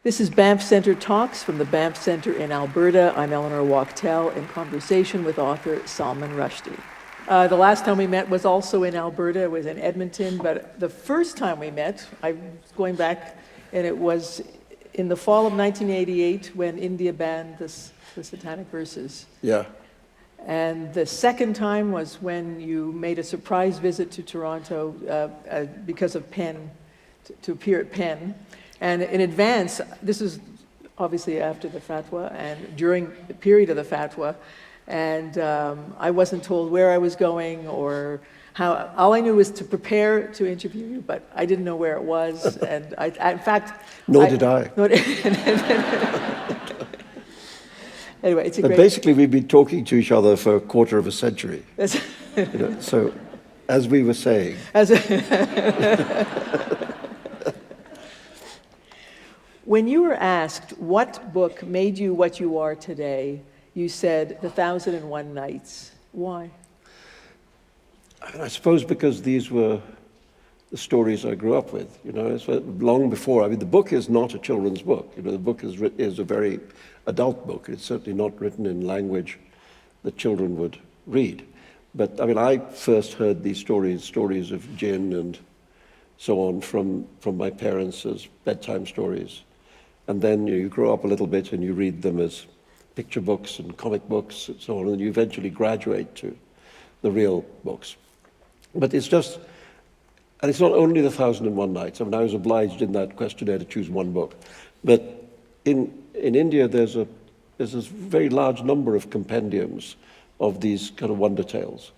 This is Banff Centre Talks from the Banff Centre in Alberta. I'm Eleanor Wachtel in conversation with author Salman Rushdie. The last time we met was also in Alberta. It was in Edmonton, but the first time we met, I was going back, and it was in the fall of 1988 when India banned the Satanic Verses. Yeah. And the second time was when you made a surprise visit to Toronto because of Penn, to appear at Penn. And in advance, this is obviously after the fatwa and during the period of the fatwa, and I wasn't told where I was going or how. All I knew was to prepare to interview you, but I didn't know where it was. And in fact, Nor did I. Anyway, it's a but great. Basically, we've been talking to each other for a quarter of a century. So, as we were saying. When you were asked what book made you what you are today, you said The 1001 Nights. Why? I suppose because these were the stories I grew up with. It's long before. The book is not a children's book. The book is a very adult book. It's certainly not written in language that children would read. But I first heard these stories of jinn and so on from my parents as bedtime stories. And then you grow up a little bit and you read them as picture books and comic books and so on, and you eventually graduate to the real books. But it's just, and it's not only The 1001 Nights. I was obliged in that questionnaire to choose one book. But in India, there's this very large number of compendiums of these kind of wonder tales.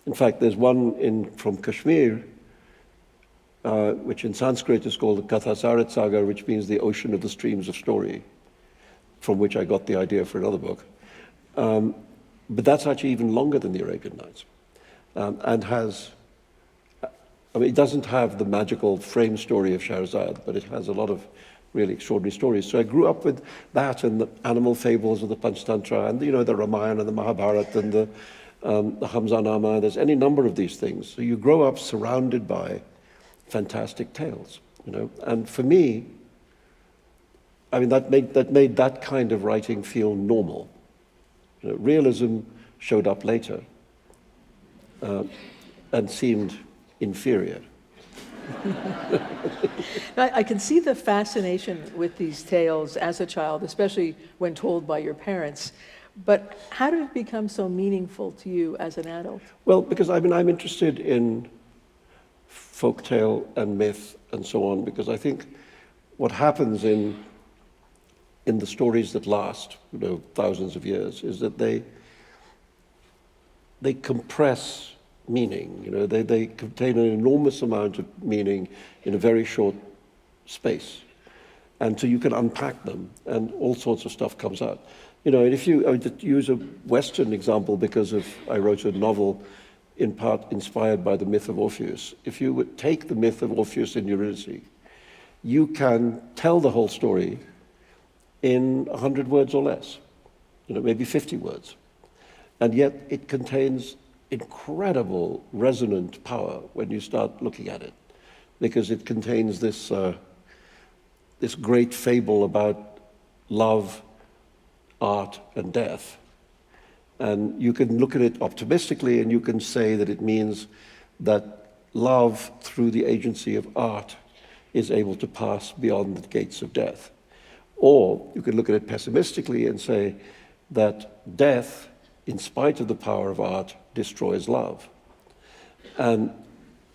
In fact, there's one from Kashmir, which in Sanskrit is called the Kathasarit Sagar, which means the ocean of the streams of story, from which I got the idea for another book. But that's actually even longer than the Arabian Nights, and has, it doesn't have the magical frame story of Shahrazad, but it has a lot of really extraordinary stories. So I grew up with that and the animal fables of the Panchtantra, and the Ramayana and the Mahabharata and the Hamzanama. There's any number of these things. So you grow up surrounded by fantastic tales, And for me, that made that kind of writing feel normal. Realism showed up later and seemed inferior. I can see the fascination with these tales as a child, especially when told by your parents. But how did it become so meaningful to you as an adult? Well, because I'm interested in folktale and myth and so on, because I think what happens in the stories that last, thousands of years, is that they compress meaning. They contain an enormous amount of meaning in a very short space, and so you can unpack them, and all sorts of stuff comes out. And if I would use a Western example, because I wrote a novel in part inspired by the myth of Orpheus. If you would take the myth of Orpheus and Eurydice, you can tell the whole story in 100 words or less, maybe 50 words. And yet it contains incredible resonant power when you start looking at it, because it contains this great fable about love, art, and death. And you can look at it optimistically, and you can say that it means that love, through the agency of art, is able to pass beyond the gates of death. Or you can look at it pessimistically and say that death, in spite of the power of art, destroys love. And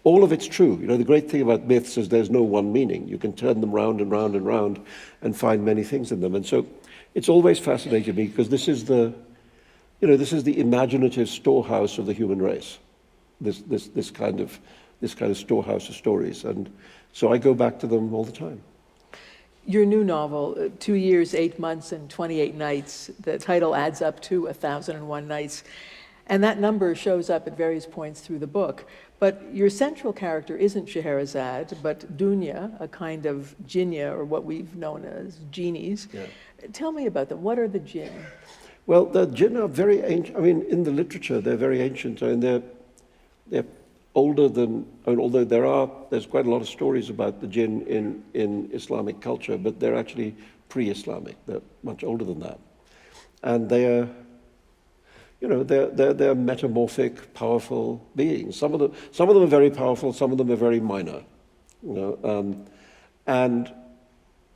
all of it's true. The great thing about myths is there's no one meaning. You can turn them round and round and round and find many things in them. And so it's always fascinated me, because this is the imaginative storehouse of the human race, this kind of storehouse of stories, and so I go back to them all the time. Your new novel, 2 years, 8 months, and 28 nights, the title adds up to 1001 Nights, and that number shows up at various points through the book. But your central character isn't Scheherazade, but Dunya, a kind of jinnah, or what we've known as genies. Yeah. Tell me about them. What are the jinn? Well, the jinn are very ancient. In the literature, they're very ancient, and they're older than, and although there's quite a lot of stories about the jinn in Islamic culture, but they're actually pre-Islamic. They're much older than that. And they're metamorphic, powerful beings. Some of them are very powerful, some of them are very minor. And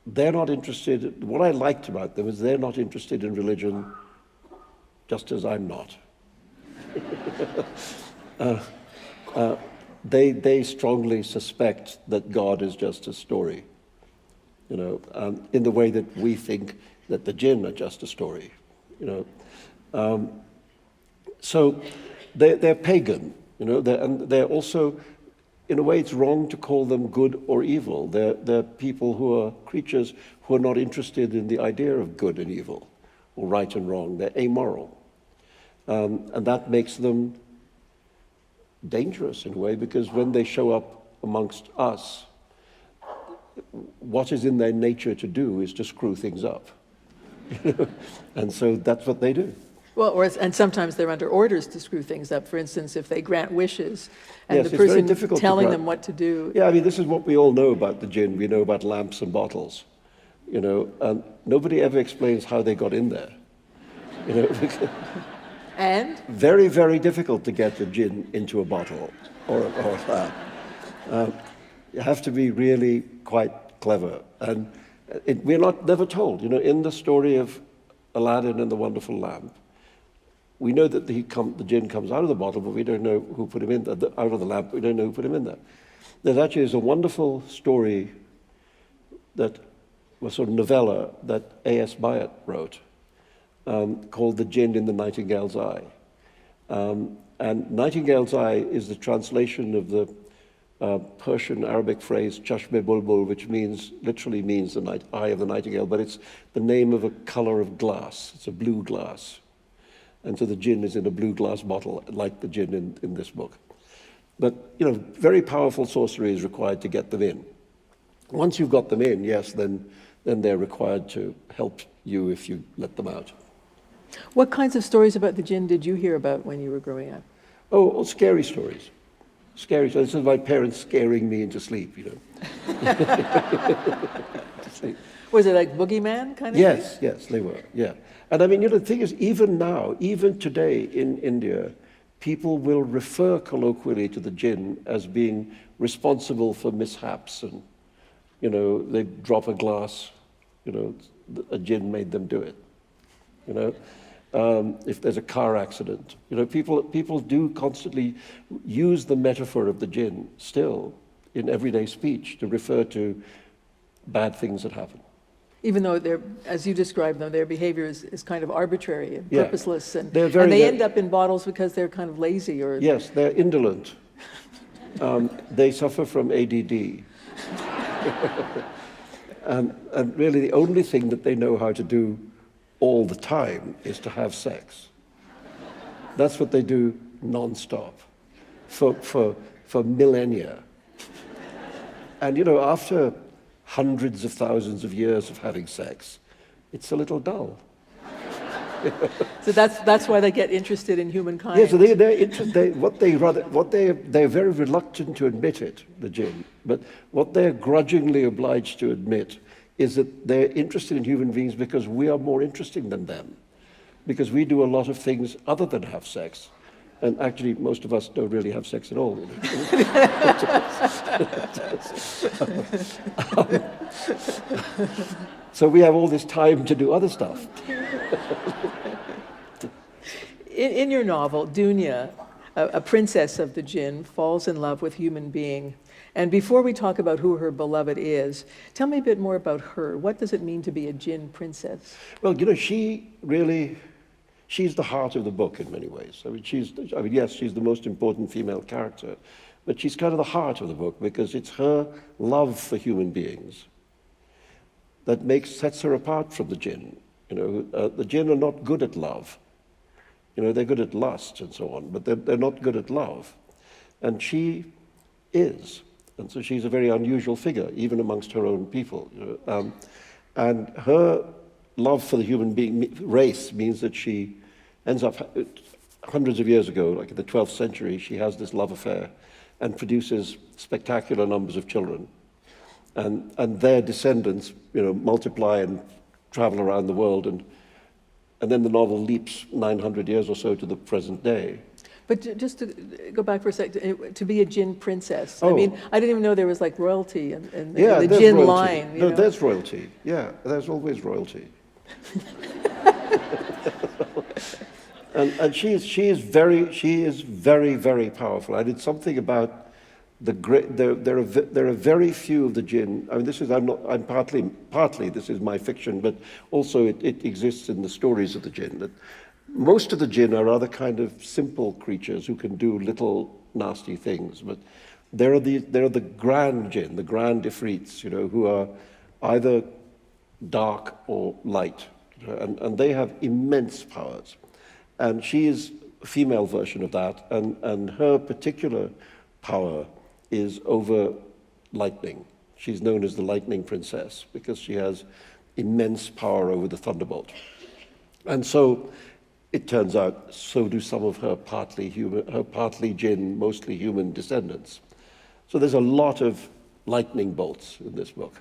they're not interested, what I liked about them is they're not interested in religion just as I'm not. They strongly suspect that God is just a story, in the way that we think that the jinn are just a story, So they're pagan, and they're also, in a way, it's wrong to call them good or evil. They're people who are creatures who are not interested in the idea of good and evil, or right and wrong. They're amoral. And that makes them dangerous in a way, because when they show up amongst us, what is in their nature to do is to screw things up. And so that's what they do. Well, and sometimes they're under orders to screw things up. For instance, if they grant wishes and Yes, the it's very person difficult to telling grant. them what to do. Yeah, I mean, this is what we all know about the jinn. We know about lamps and bottles, and nobody ever explains how they got in there. And? Very, very difficult to get a jinn into a bottle or a lamp. You have to be really quite clever. And we're never told. In the story of Aladdin and the Wonderful Lamp, we know that the jinn comes out of the bottle, but we don't know who put him in there. Out of the lamp, we don't know who put him in there. There actually is a wonderful story that was sort of novella that A.S. Byatt wrote, called The Jinn in the Nightingale's Eye. And Nightingale's Eye is the translation of the Persian Arabic phrase chashme bulbul, which literally means the eye of the nightingale, but it's the name of a color of glass. It's a blue glass. And so the jinn is in a blue glass bottle, like the jinn in this book. But, very powerful sorcery is required to get them in. Once you've got them in, yes, then they're required to help you if you let them out. What kinds of stories about the jinn did you hear about when you were growing up? Oh, scary stories. Scary stories. This is my parents scaring me into sleep, Was it like boogeyman kind of Yes, thing? yes, they were, yeah. And I mean, the thing is, even now, even today in India, people will refer colloquially to the jinn as being responsible for mishaps and, they drop a glass, a jinn made them do it, if there's a car accident. People do constantly use the metaphor of the jinn still in everyday speech to refer to bad things that happen. Even though as you describe them, their behavior is kind of arbitrary and purposeless, and they end up in bottles because they're kind of lazy or... Yes, they're indolent. They suffer from ADD. and really the only thing that they know how to do all the time is to have sex. That's what they do non-stop for millennia. And after hundreds of thousands of years of having sex, it's a little dull. So that's why they get interested in humankind. Yeah, so they're interested. They're very reluctant to admit it, the jinn. But what they're grudgingly obliged to admit is that they're interested in human beings because we are more interesting than them, because we do a lot of things other than have sex. And actually, most of us don't really have sex at all. So we have all this time to do other stuff. In your novel, Dunya, a princess of the jinn, falls in love with a human being. And before we talk about who her beloved is, tell me a bit more about her. What does it mean to be a jinn princess? Well, she's the heart of the book in many ways. Yes, she's the most important female character, but she's kind of the heart of the book because it's her love for human beings that sets her apart from the jinn. The jinn are not good at love. They're good at lust and so on, but they're not good at love. And she is. And so she's a very unusual figure, even amongst her own people. And her love for the human being race means that she ends up, hundreds of years ago, like in the 12th century, she has this love affair. and produces spectacular numbers of children. And their descendants, multiply and travel around the world, and then the novel leaps 900 years or so to the present day. But just to go back for a sec, to be a jinn princess. Oh. I mean, I didn't even know there was like royalty in Yeah, the there's jinn royalty. line. No, there's royalty. Yeah, there's always royalty. and she is very, very powerful. I did something about the great. There are very few of the jinn. I mean, I'm partly this is my fiction, but also it exists in the stories of the jinn. That most of the jinn are rather kind of simple creatures who can do little nasty things, but there are the grand jinn, the grand ifrits, who are either dark or light, and they have immense powers. And she is a female version of that, and her particular power is over lightning. She's known as the Lightning Princess because she has immense power over the thunderbolt. And so it turns out, so do some of her partly jinn, mostly human descendants. So there's a lot of lightning bolts in this book.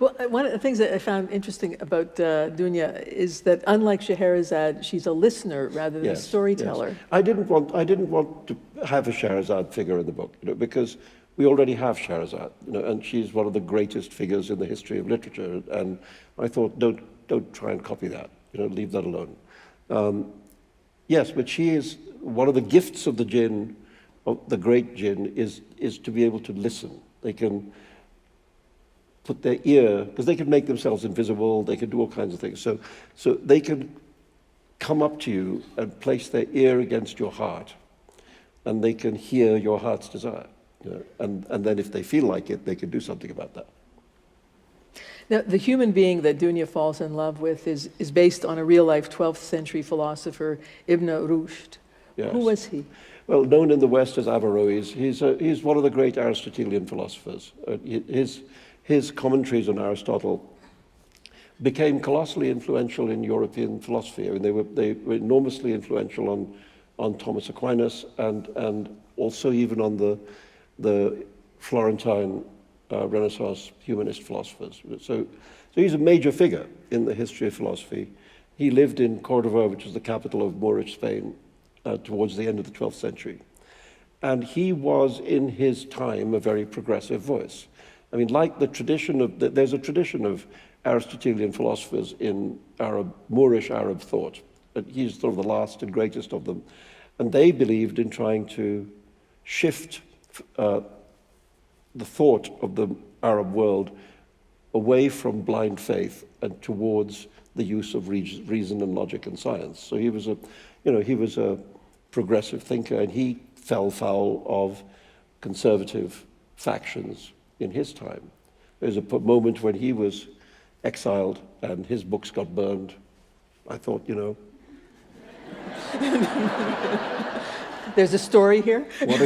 Well, one of the things that I found interesting about Dunya is that unlike Scheherazade, she's a listener rather than a storyteller. Yes. I didn't want to have a Scheherazade figure in the book, because we already have Scheherazade, and she's one of the greatest figures in the history of literature. And I thought, don't try and copy that. Leave that alone. Yes, but she is one of the gifts of the jinn, of the great jinn, is to be able to listen. They can put their ear, because they can make themselves invisible, they can do all kinds of things. So they can come up to you and place their ear against your heart, and they can hear your heart's desire. And then if they feel like it, they can do something about that. Now, the human being that Dunya falls in love with is based on a real-life 12th century philosopher, Ibn Rushd. Yes. Who was he? Well, known in the West as Averroes, he's one of the great Aristotelian philosophers. His commentaries on Aristotle became colossally influential in European philosophy. I mean, they were enormously influential on Thomas Aquinas and also even on the Florentine Renaissance humanist philosophers. So he's a major figure in the history of philosophy. He lived in Cordova, which is the capital of Moorish Spain, towards the end of the 12th century. And he was, in his time, a very progressive voice. I mean, like there's a tradition of Aristotelian philosophers in Moorish Arab thought. He's sort of the last and greatest of them. And they believed in trying to shift the thought of the Arab world away from blind faith and towards the use of reason and logic and science. So he was a progressive thinker, and he fell foul of conservative factions in his time. There's a moment when he was exiled and his books got burned. I thought, There's a story here. What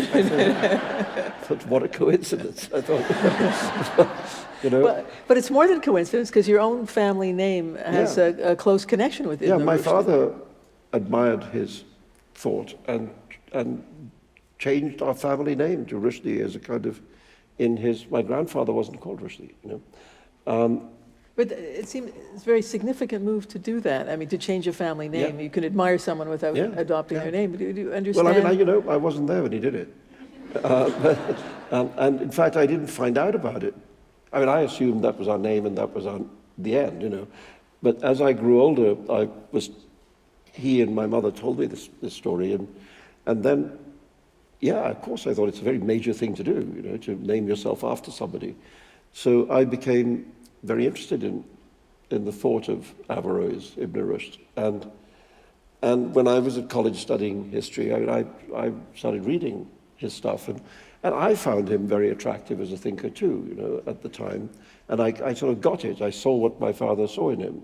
a coincidence. I thought, But it's more than coincidence, because your own family name has a close connection with Ibn Rushd. my father admired his thought and changed our family name to Rushdie as a kind of, my grandfather wasn't called Rushdie, But it seems it's a very significant move to do that. I mean, to change a family name. Yeah. You can admire someone without adopting their name. Do you understand? Well, I mean, I wasn't there when he did it. And in fact, I didn't find out about it. I mean, I assumed that was our name and that was the end, But as I grew older, he and my mother told me this story, and then, of course, I thought it's a very major thing to do, to name yourself after somebody. So I became very interested in the thought of Averroes, Ibn Rushd, and when I was at college studying history, I started reading his stuff, and I found him very attractive as a thinker too, at the time, and I sort of got it. I saw what my father saw in him,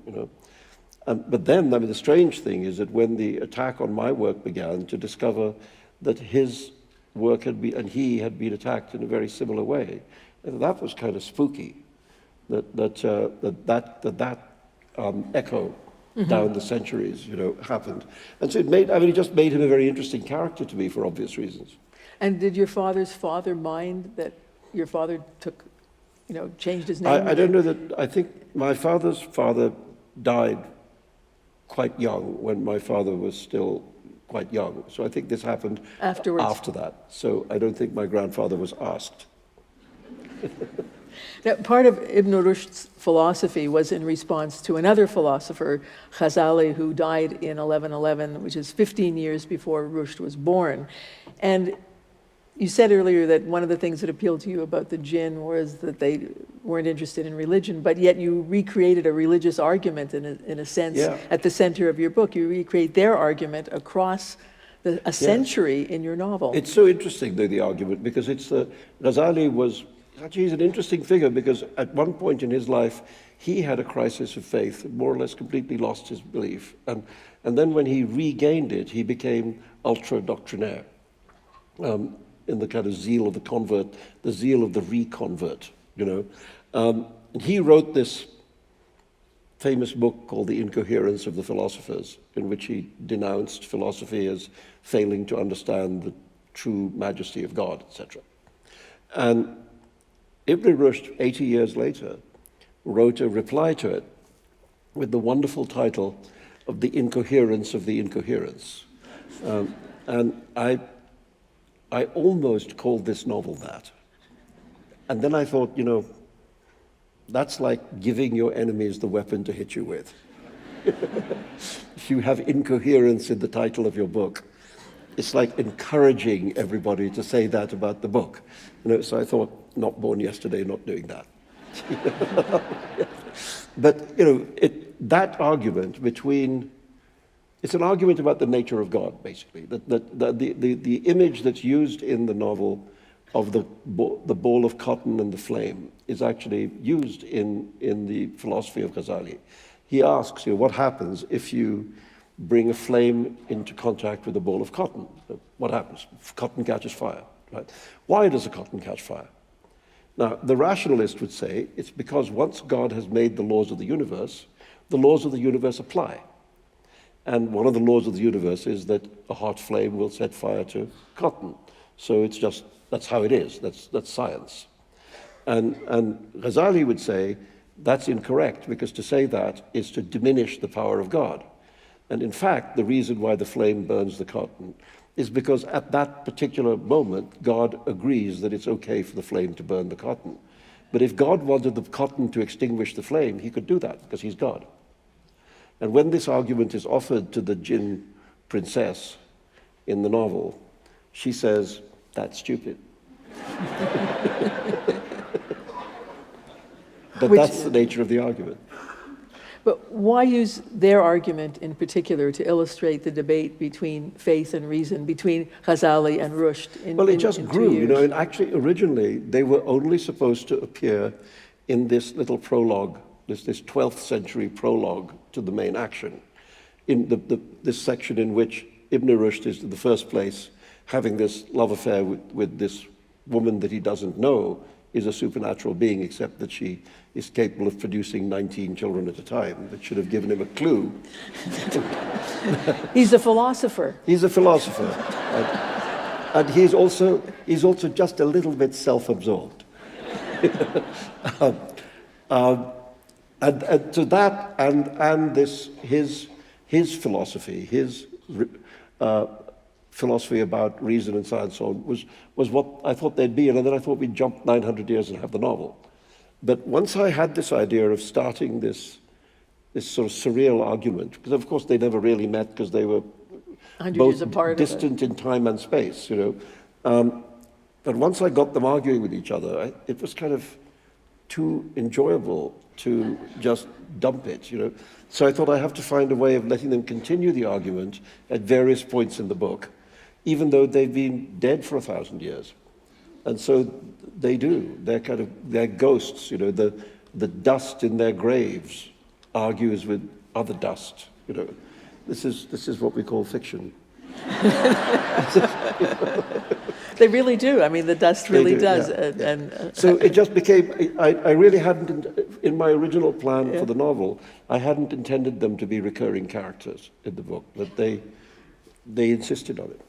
But then, I mean, the strange thing is that when the attack on my work began, to discover that his work he had been attacked in a very similar way, that was kind of spooky. That echo down the centuries, happened, and so it just made him a very interesting character to me for obvious reasons. And did your father's father mind that your father took, changed his name? I don't know that, I think my father's father died quite young when my father was still quite young. So I think this happened Afterwards. after that. So I don't think my grandfather was asked. Now, part of Ibn Rushd's philosophy was in response to another philosopher, Ghazali, who died in 1111, which is 15 years before Rushd was born. And you said earlier that one of the things that appealed to you about the jinn was that they weren't interested in religion, but yet you recreated a religious argument in a sense at the center of your book. You recreate their argument across a century in your novel. It's so interesting, though, the argument, because Ghazali was, actually he's an interesting figure because at one point in his life, he had a crisis of faith, more or less completely lost his belief. And then when he regained it, he became ultra-doctrinaire. In the kind of zeal of the convert, the zeal of the reconvert, And he wrote this famous book called The Incoherence of the Philosophers, in which he denounced philosophy as failing to understand the true majesty of God, etc. And Ibn Rushd, 80 years later, wrote a reply to it with the wonderful title of The Incoherence of the Incoherence. And I almost called this novel that. And then I thought, that's like giving your enemies the weapon to hit you with. If you have incoherence in the title of your book, it's like encouraging everybody to say that about the book. So I thought, not born yesterday, not doing that. But, that argument between, it's an argument about the nature of God, basically. The image that's used in the novel of the ball of cotton and the flame is actually used in the philosophy of Ghazali. He asks, what happens if you bring a flame into contact with a ball of cotton? What happens? Cotton catches fire, right? Why does a cotton catch fire? Now, the rationalist would say it's because once God has made the laws of the universe apply. And one of the laws of the universe is that a hot flame will set fire to cotton. So it's just, that's how it is. That's science. And Ghazali would say that's incorrect, because to say that is to diminish the power of God. And in fact, the reason why the flame burns the cotton is because at that particular moment, God agrees that it's okay for the flame to burn the cotton. But if God wanted the cotton to extinguish the flame, he could do that, because he's God. And when this argument is offered to the jinn princess in the novel, she says, that's stupid. But that's the nature of the argument. But why use their argument in particular to illustrate the debate between faith and reason, between Ghazali and Rushd? Well, it just grew, and actually originally they were only supposed to appear in this little prologue, this 12th century prologue to the main action, in this section in which Ibn Rushd is in the first place having this love affair with this woman that he doesn't know is a supernatural being, except that she is capable of producing 19 children at a time. That should have given him a clue. He's a philosopher. He's a philosopher. And he's also just a little bit self-absorbed. And to that, and this, his philosophy, his philosophy about reason and science, so on, was what I thought they'd be, and then I thought we'd jump 900 years and have the novel. But once I had this idea of starting this sort of surreal argument, because of course they never really met because they were both distant in time and space, but once I got them arguing with each other, it was kind of too enjoyable to just dump it, So I thought I have to find a way of letting them continue the argument at various points in the book, even though they've been dead for 1,000 years. And so they do. They're ghosts, the dust in their graves argues with other dust, This is what we call fiction. They really do. I mean, the dust really does. Yeah. So it just became, I really hadn't, in my original plan for the novel, I hadn't intended them to be recurring characters in the book, but they insisted on it.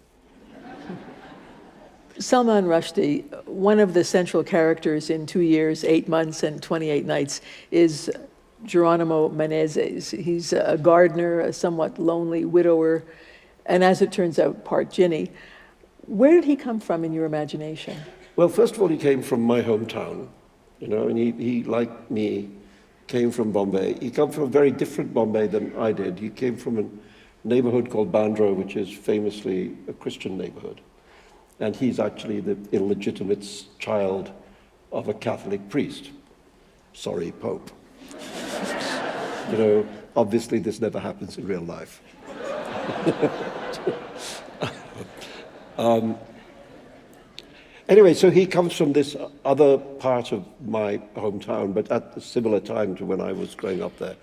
Salman Rushdie, one of the central characters in 2 Years, 8 Months, and 28 Nights is Geronimo Menezes. He's a gardener, a somewhat lonely widower, and as it turns out, part Ginny. Where did he come from in your imagination? Well, first of all, he came from my hometown, and he, like me, came from Bombay. He came from a very different Bombay than I did. He came from a neighborhood called Bandra, which is famously a Christian neighborhood. And he's actually the illegitimate child of a Catholic priest. Sorry, Pope. Obviously this never happens in real life. Anyway, so he comes from this other part of my hometown, but at a similar time to when I was growing up there.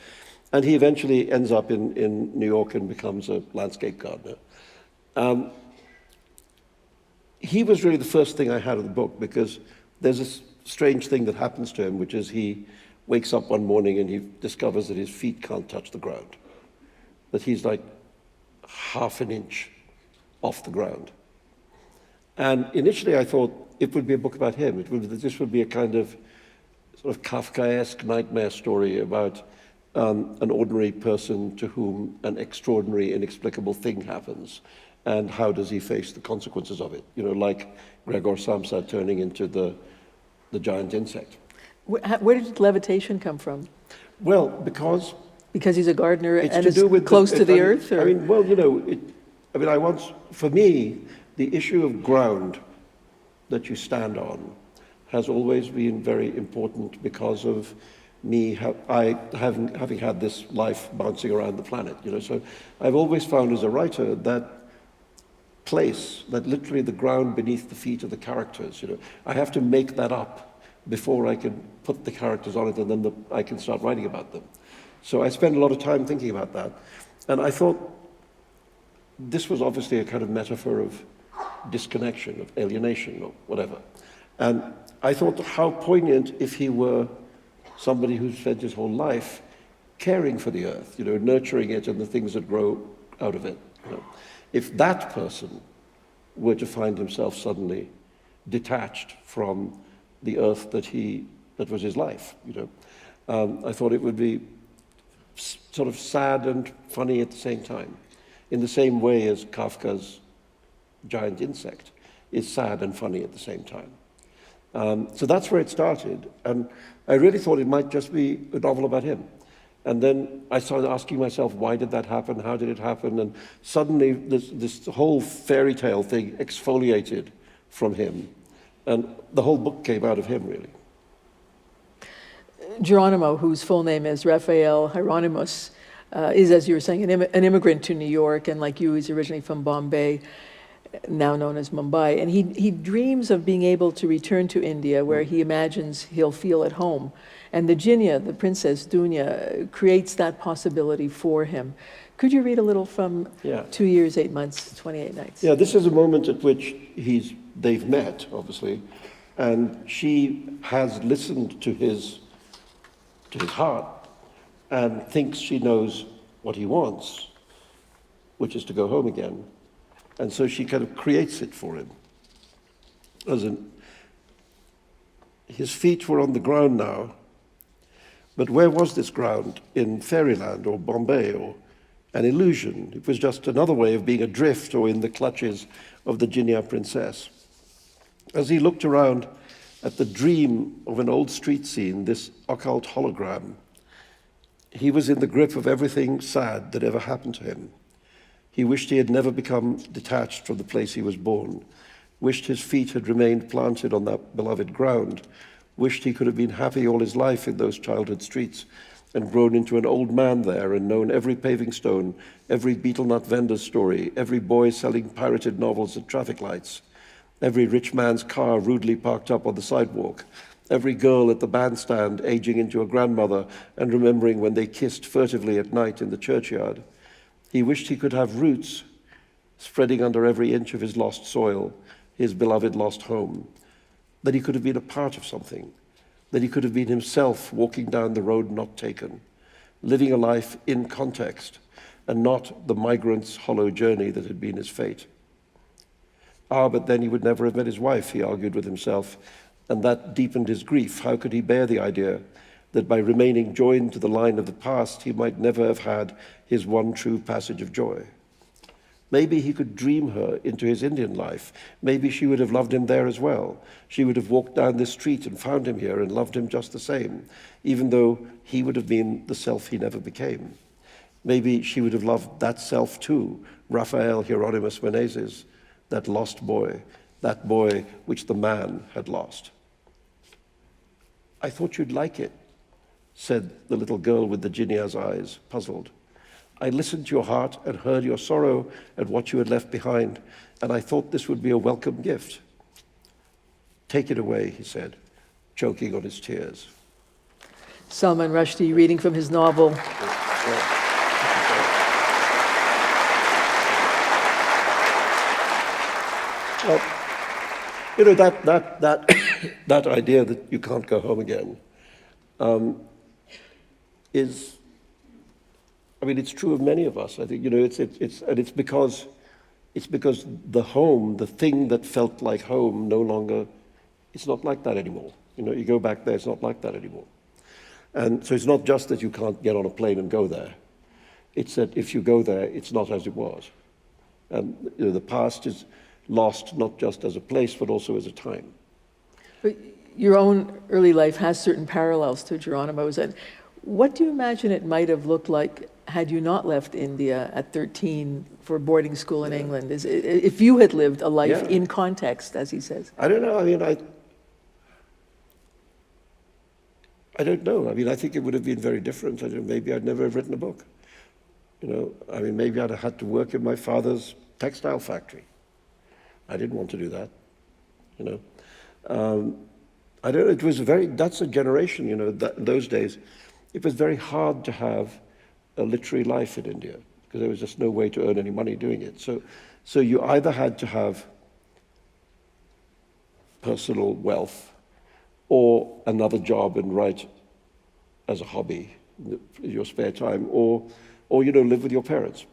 And he eventually ends up in New York and becomes a landscape gardener. He was really the first thing I had of the book, because there's a strange thing that happens to him, which is he wakes up one morning and he discovers that his feet can't touch the ground, that he's like half an inch off the ground. And initially I thought it would be a book about him. This would be a kind of sort of Kafkaesque nightmare story about an ordinary person to whom an extraordinary, inexplicable thing happens. And how does he face the consequences of it? Like Gregor Samsa turning into the giant insect. Where did levitation come from? Well, because he's a gardener and is with close to the earth? Or? For me, the issue of ground that you stand on has always been very important because of me having had this life bouncing around the planet. So I've always found as a writer that place, that literally the ground beneath the feet of the characters, I have to make that up before I can put the characters on it, and then I can start writing about them. So I spend a lot of time thinking about that. And I thought this was obviously a kind of metaphor of disconnection, of alienation, or whatever. And I thought how poignant if he were somebody who spent his whole life caring for the earth, nurturing it and the things that grow out of it. If that person were to find himself suddenly detached from the earth that was his life, I thought it would be sort of sad and funny at the same time, in the same way as Kafka's giant insect is sad and funny at the same time. So that's where it started, and I really thought it might just be a novel about him. And then I started asking myself, why did that happen? How did it happen? And suddenly this whole fairy tale thing exfoliated from him. And the whole book came out of him, really. Geronimo, whose full name is Raphael Hieronymus, is, as you were saying, an immigrant to New York. And like you, he's originally from Bombay, now known as Mumbai. And he dreams of being able to return to India, where he imagines he'll feel at home. And the Jinya, the Princess Dunya, creates that possibility for him. Could you read a little from 2 Years, 8 Months, 28 Nights? Yeah, this is a moment at which they've met, obviously, and she has listened to his heart and thinks she knows what he wants, which is to go home again. And so she kind of creates it for him. As in, his feet were on the ground now, but where was this ground? In fairyland or Bombay or an illusion? It was just another way of being adrift or in the clutches of the Jinya princess. As he looked around at the dream of an old street scene, this occult hologram, he was in the grip of everything sad that ever happened to him. He wished he had never become detached from the place he was born, wished his feet had remained planted on that beloved ground, wished he could have been happy all his life in those childhood streets and grown into an old man there and known every paving stone, every betel nut vendor's story, every boy selling pirated novels at traffic lights, every rich man's car rudely parked up on the sidewalk, every girl at the bandstand aging into a grandmother and remembering when they kissed furtively at night in the churchyard. He wished he could have roots spreading under every inch of his lost soil, his beloved lost home, that he could have been a part of something, that he could have been himself walking down the road not taken, living a life in context and not the migrant's hollow journey that had been his fate. But then he would never have met his wife, he argued with himself, and that deepened his grief. How could he bear the idea that by remaining joined to the line of the past, he might never have had his one true passage of joy? Maybe he could dream her into his Indian life. Maybe she would have loved him there as well. She would have walked down this street and found him here and loved him just the same, even though he would have been the self he never became. Maybe she would have loved that self too, Raphael Hieronymus Menezes, that lost boy, that boy which the man had lost. I thought you'd like it, said the little girl with the genia's eyes, puzzled. I listened to your heart and heard your sorrow at what you had left behind, and I thought this would be a welcome gift. Take it away, he said, choking on his tears. Salman Rushdie reading from his novel. Well, you know, that idea that you can't go home again is, I mean, it's true of many of us. I think, you know, it's because the home, the thing that felt like home, no longer, it's not like that anymore. You know, you go back there, it's not like that anymore. And so it's not just that you can't get on a plane and go there. It's that if you go there, it's not as it was. And you know, the past is lost not just as a place, but also as a time. But your own early life has certain parallels to Geronimo's. And what do you imagine it might have looked like had you not left India at 13 for boarding school in England? If you had lived a life in context, as he says? I don't know. I mean, I don't know. I mean, I think it would have been very different. Maybe I'd never have written a book. You know, I mean, maybe I'd have had to work in my father's textile factory. I didn't want to do that, you know. I don't know, it was that's a generation, you know, in those days, it was very hard to have a literary life in India because there was just no way to earn any money doing it. So you either had to have personal wealth or another job and write as a hobby in your spare time, or you know, live with your parents.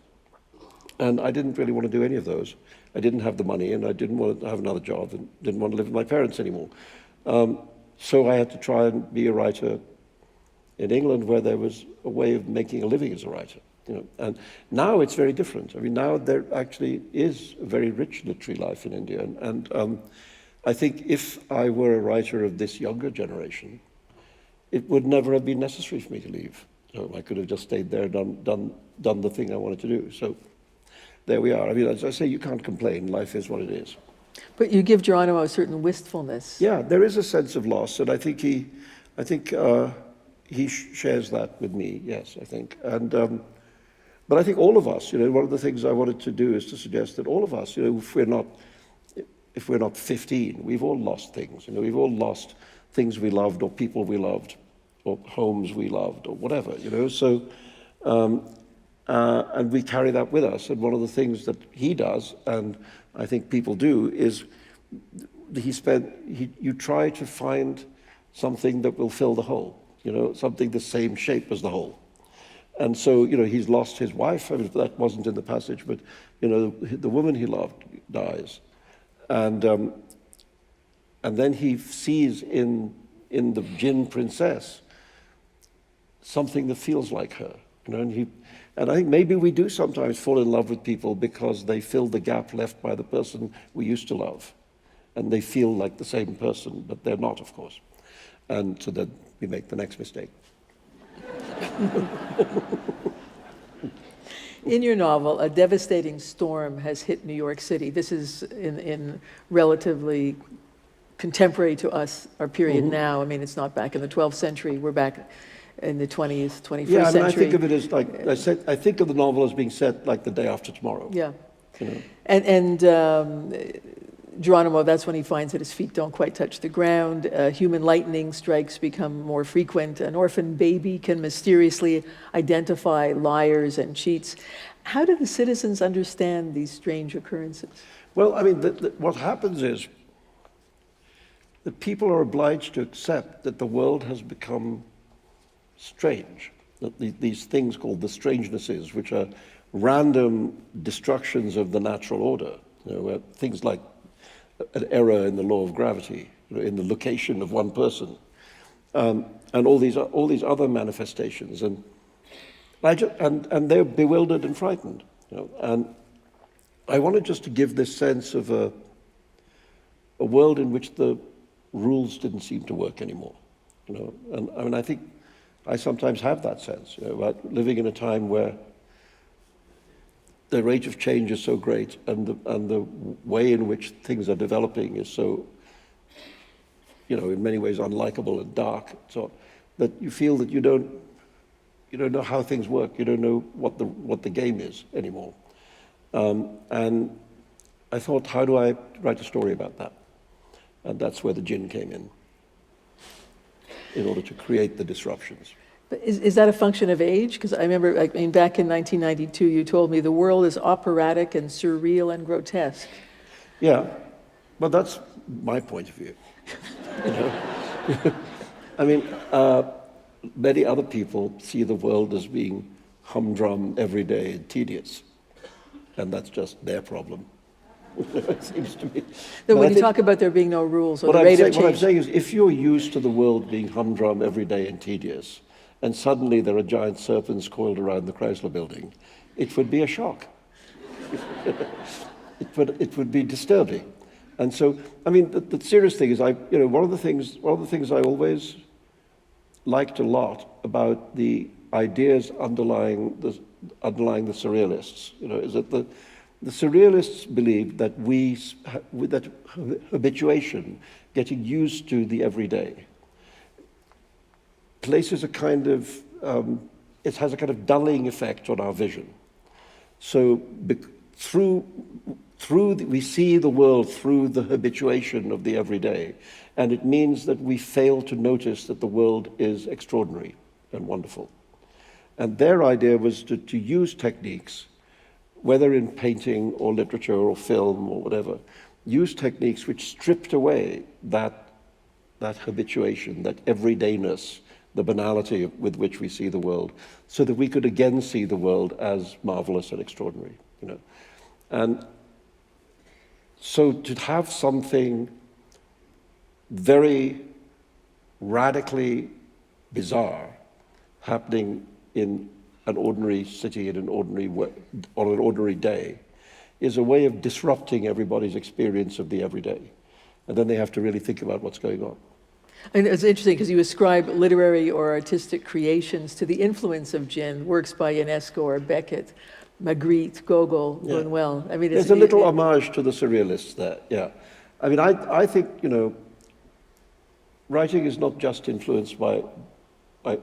And I didn't really want to do any of those. I didn't have the money, and I didn't want to have another job, and didn't want to live with my parents anymore. So I had to try and be a writer in England, where there was a way of making a living as a writer. You know, and now it's very different. I mean, now there actually is a very rich literary life in India, and I think if I were a writer of this younger generation, it would never have been necessary for me to leave. So I could have just stayed there and done the thing I wanted to do. So there we are. I mean, as I say, you can't complain. Life is what it is. But you give Geronimo a certain wistfulness. Yeah, there is a sense of loss, and I think he shares that with me. Yes, I think. And but I think all of us, you know, one of the things I wanted to do is to suggest that all of us, you know, if we're not 15, we've all lost things. You know, we've all lost things we loved, or people we loved, or homes we loved, or whatever. You know, so. And we carry that with us. And one of the things that he does, and I think people do, is you try to find something that will fill the hole, you know, something the same shape as the hole. And so, you know, he's lost his wife. I mean, that wasn't in the passage, but, you know, the woman he loved dies. And then he sees in the Jinn princess something that feels like her, you know, and I think maybe we do sometimes fall in love with people because they fill the gap left by the person we used to love. And they feel like the same person, but they're not, of course. And so then we make the next mistake. In your novel, a devastating storm has hit New York City. This is in relatively contemporary to us, our period now. I mean, it's not back in the 12th century. We're back in the 20th, 21st century. Yeah, I mean, I think of it as like, I think of the novel as being set like the day after tomorrow. Yeah. You know? And Geronimo, that's when he finds that his feet don't quite touch the ground. Human lightning strikes become more frequent. An orphan baby can mysteriously identify liars and cheats. How do the citizens understand these strange occurrences? Well, I mean, what happens is that people are obliged to accept that the world has become strange, that these things called the strangenesses, which are random destructions of the natural order, you know, where things like an error in the law of gravity, in the location of one person, and all these other manifestations, and they're bewildered and frightened, And I wanted just to give this sense of a world in which the rules didn't seem to work anymore, And I mean, I think I sometimes have that sense, about living in a time where the rate of change is so great, and the way in which things are developing is so, in many ways unlikable and dark, so that you feel that you don't know how things work. You don't know what the game is anymore. And I thought, how do I write a story about that? And that's where the jinn came in order to create the disruptions. Is that a function of age? Because I remember, back in 1992, you told me the world is operatic and surreal and grotesque. Yeah, but that's my point of view. I mean, many other people see the world as being humdrum, everyday, and tedious, and that's just their problem. It seems to me. When you talk about there being no rules or the rate of change. What I'm saying is, if you're used to the world being humdrum, everyday, and tedious, and suddenly there are giant serpents coiled around the Chrysler building, it would be a shock. It would be disturbing. And so, I mean, the serious thing is, one of the things I always liked a lot about the ideas underlying the surrealists, is that the surrealists believed that that habituation, getting used to the everyday, places a kind of, it has a kind of dulling effect on our vision. So we see the world through the habituation of the everyday, and it means that we fail to notice that the world is extraordinary and wonderful. And their idea was to use techniques, whether in painting or literature or film or whatever, use techniques which stripped away that habituation, that everydayness, the banality with which we see the world, so that we could again see the world as marvelous and extraordinary, And so to have something very radically bizarre happening in an ordinary city in an ordinary way, on an ordinary day, is a way of disrupting everybody's experience of the everyday. And then they have to really think about what's going on. And it's interesting because you ascribe literary or artistic creations to the influence of jinn, works by Ionesco or Beckett, Magritte, Gogol, Buñuel. I mean, there's a little homage to the surrealists there, yeah. I mean, I think, writing is not just influenced by,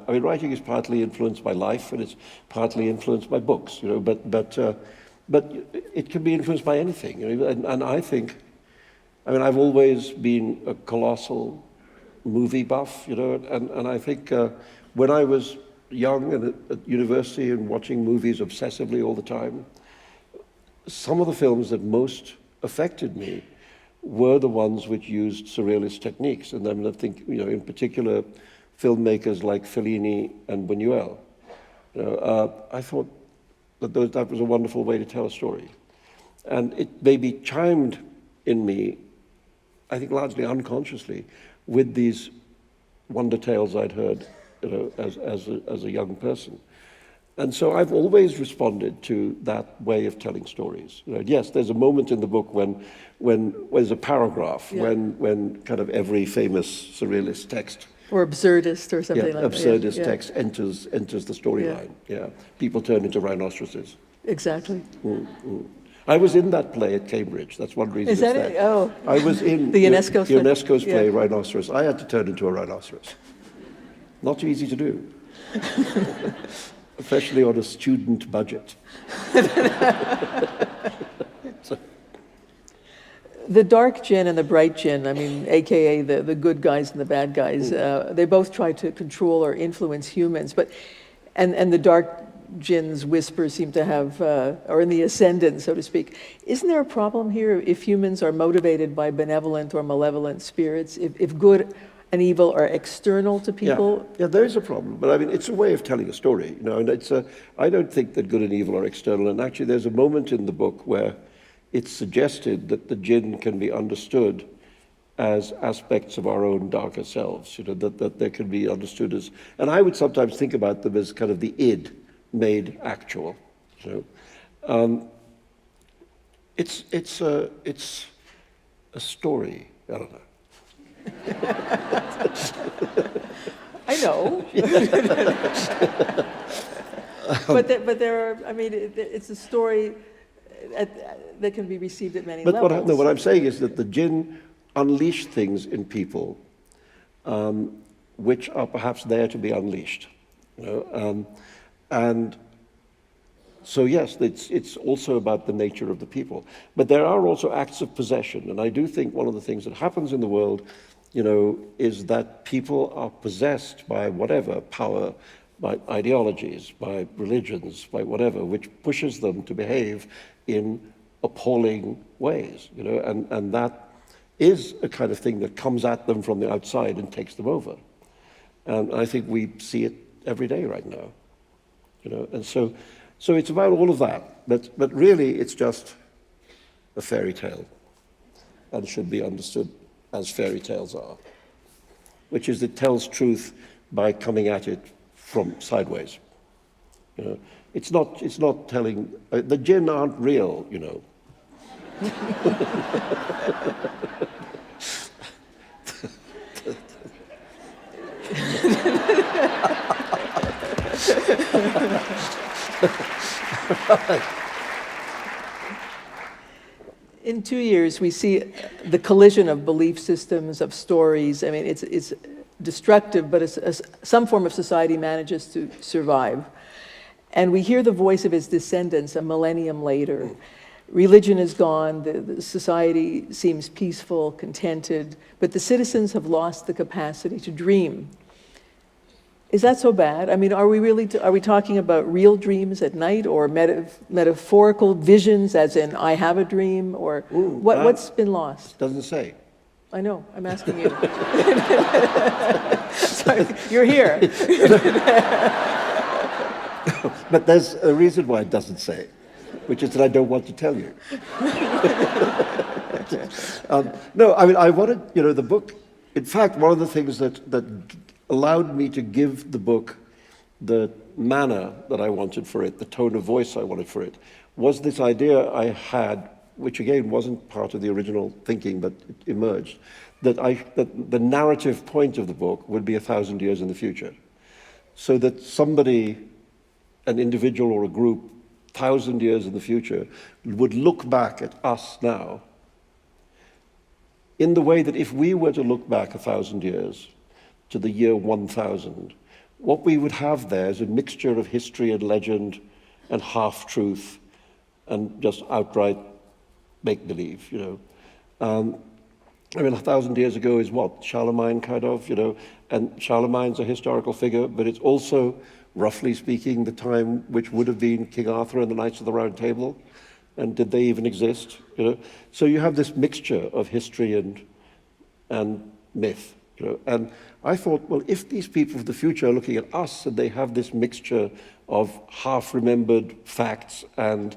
writing is partly influenced by life, and it's partly influenced by books, but it can be influenced by anything, and I think, I've always been a colossal movie buff, and I think when I was young and at university and watching movies obsessively all the time, some of the films that most affected me were the ones which used surrealist techniques. And I think, in particular, filmmakers like Fellini and Buñuel. I thought that was a wonderful way to tell a story. And it maybe chimed in me, I think largely unconsciously, with these wonder tales I'd heard, as a young person. And so I've always responded to that way of telling stories. Yes, there's a moment in the book when there's a paragraph, when kind of every famous surrealist text or absurdist or something like that. Absurdist text enters the storyline. Yeah. People turn into rhinoceroses. Exactly. Mm-hmm. I was in that play at Cambridge. That's one reason. Is that it? Oh. I was in the Ionesco's play, Rhinoceros. I had to turn into a rhinoceros. Not easy to do, especially on a student budget. The dark jinn and the bright jinn, AKA the good guys and the bad guys, they both try to control or influence humans, and the dark jinn's whispers seem to have, are in the ascendant, so to speak. Isn't there a problem here if humans are motivated by benevolent or malevolent spirits, if good and evil are external to people? Yeah, there is a problem, but it's a way of telling a story, and I don't think that good and evil are external, and actually there's a moment in the book where it's suggested that the jinn can be understood as aspects of our own darker selves, that they can be understood as, and I would sometimes think about them as kind of the id made actual. It's a story. I don't know. I know. but there are, I mean, it's a story that can be received at many levels. What I'm saying is that the jinn unleash things in people which are perhaps there to be unleashed. And so yes, it's also about the nature of the people. But there are also acts of possession, and I do think one of the things that happens in the world, is that people are possessed by whatever power, by ideologies, by religions, by whatever, which pushes them to behave in appalling ways, and that is a kind of thing that comes at them from the outside and takes them over. And I think we see it every day right now, and so it's about all of that, but really it's just a fairy tale and should be understood as fairy tales are, which is it tells truth by coming at it from sideways. It's not telling, the jinn aren't real, In 2 years, we see the collision of belief systems, of stories. I mean, it's destructive, but some form of society manages to survive. And we hear the voice of its descendants a millennium later. Religion is gone, the society seems peaceful, contented, but the citizens have lost the capacity to dream. Is that so bad? I mean, are we talking about real dreams at night, or metaphorical visions, as in I have a dream, or what's been lost? Doesn't say. I know, I'm asking you. Sorry, you're here. But there's a reason why it doesn't say, which is that I don't want to tell you. No, I mean, I wanted, the book, in fact, one of the things that allowed me to give the book the manner that I wanted for it, the tone of voice I wanted for it, was this idea I had, which again wasn't part of the original thinking, but it emerged, that the narrative point of the book would be 1,000 years in the future. So that somebody, an individual or a group, 1,000 years in the future, would look back at us now in the way that if we were to look back 1,000 years to the year 1000, what we would have there is a mixture of history and legend and half-truth and just outright make-believe, I mean, 1,000 years ago is what? Charlemagne, kind of, and Charlemagne's a historical figure, but it's also, roughly speaking, the time which would have been King Arthur and the Knights of the Round Table. And did they even exist? So you have this mixture of history and myth. And I thought, well, if these people of the future are looking at us and they have this mixture of half-remembered facts and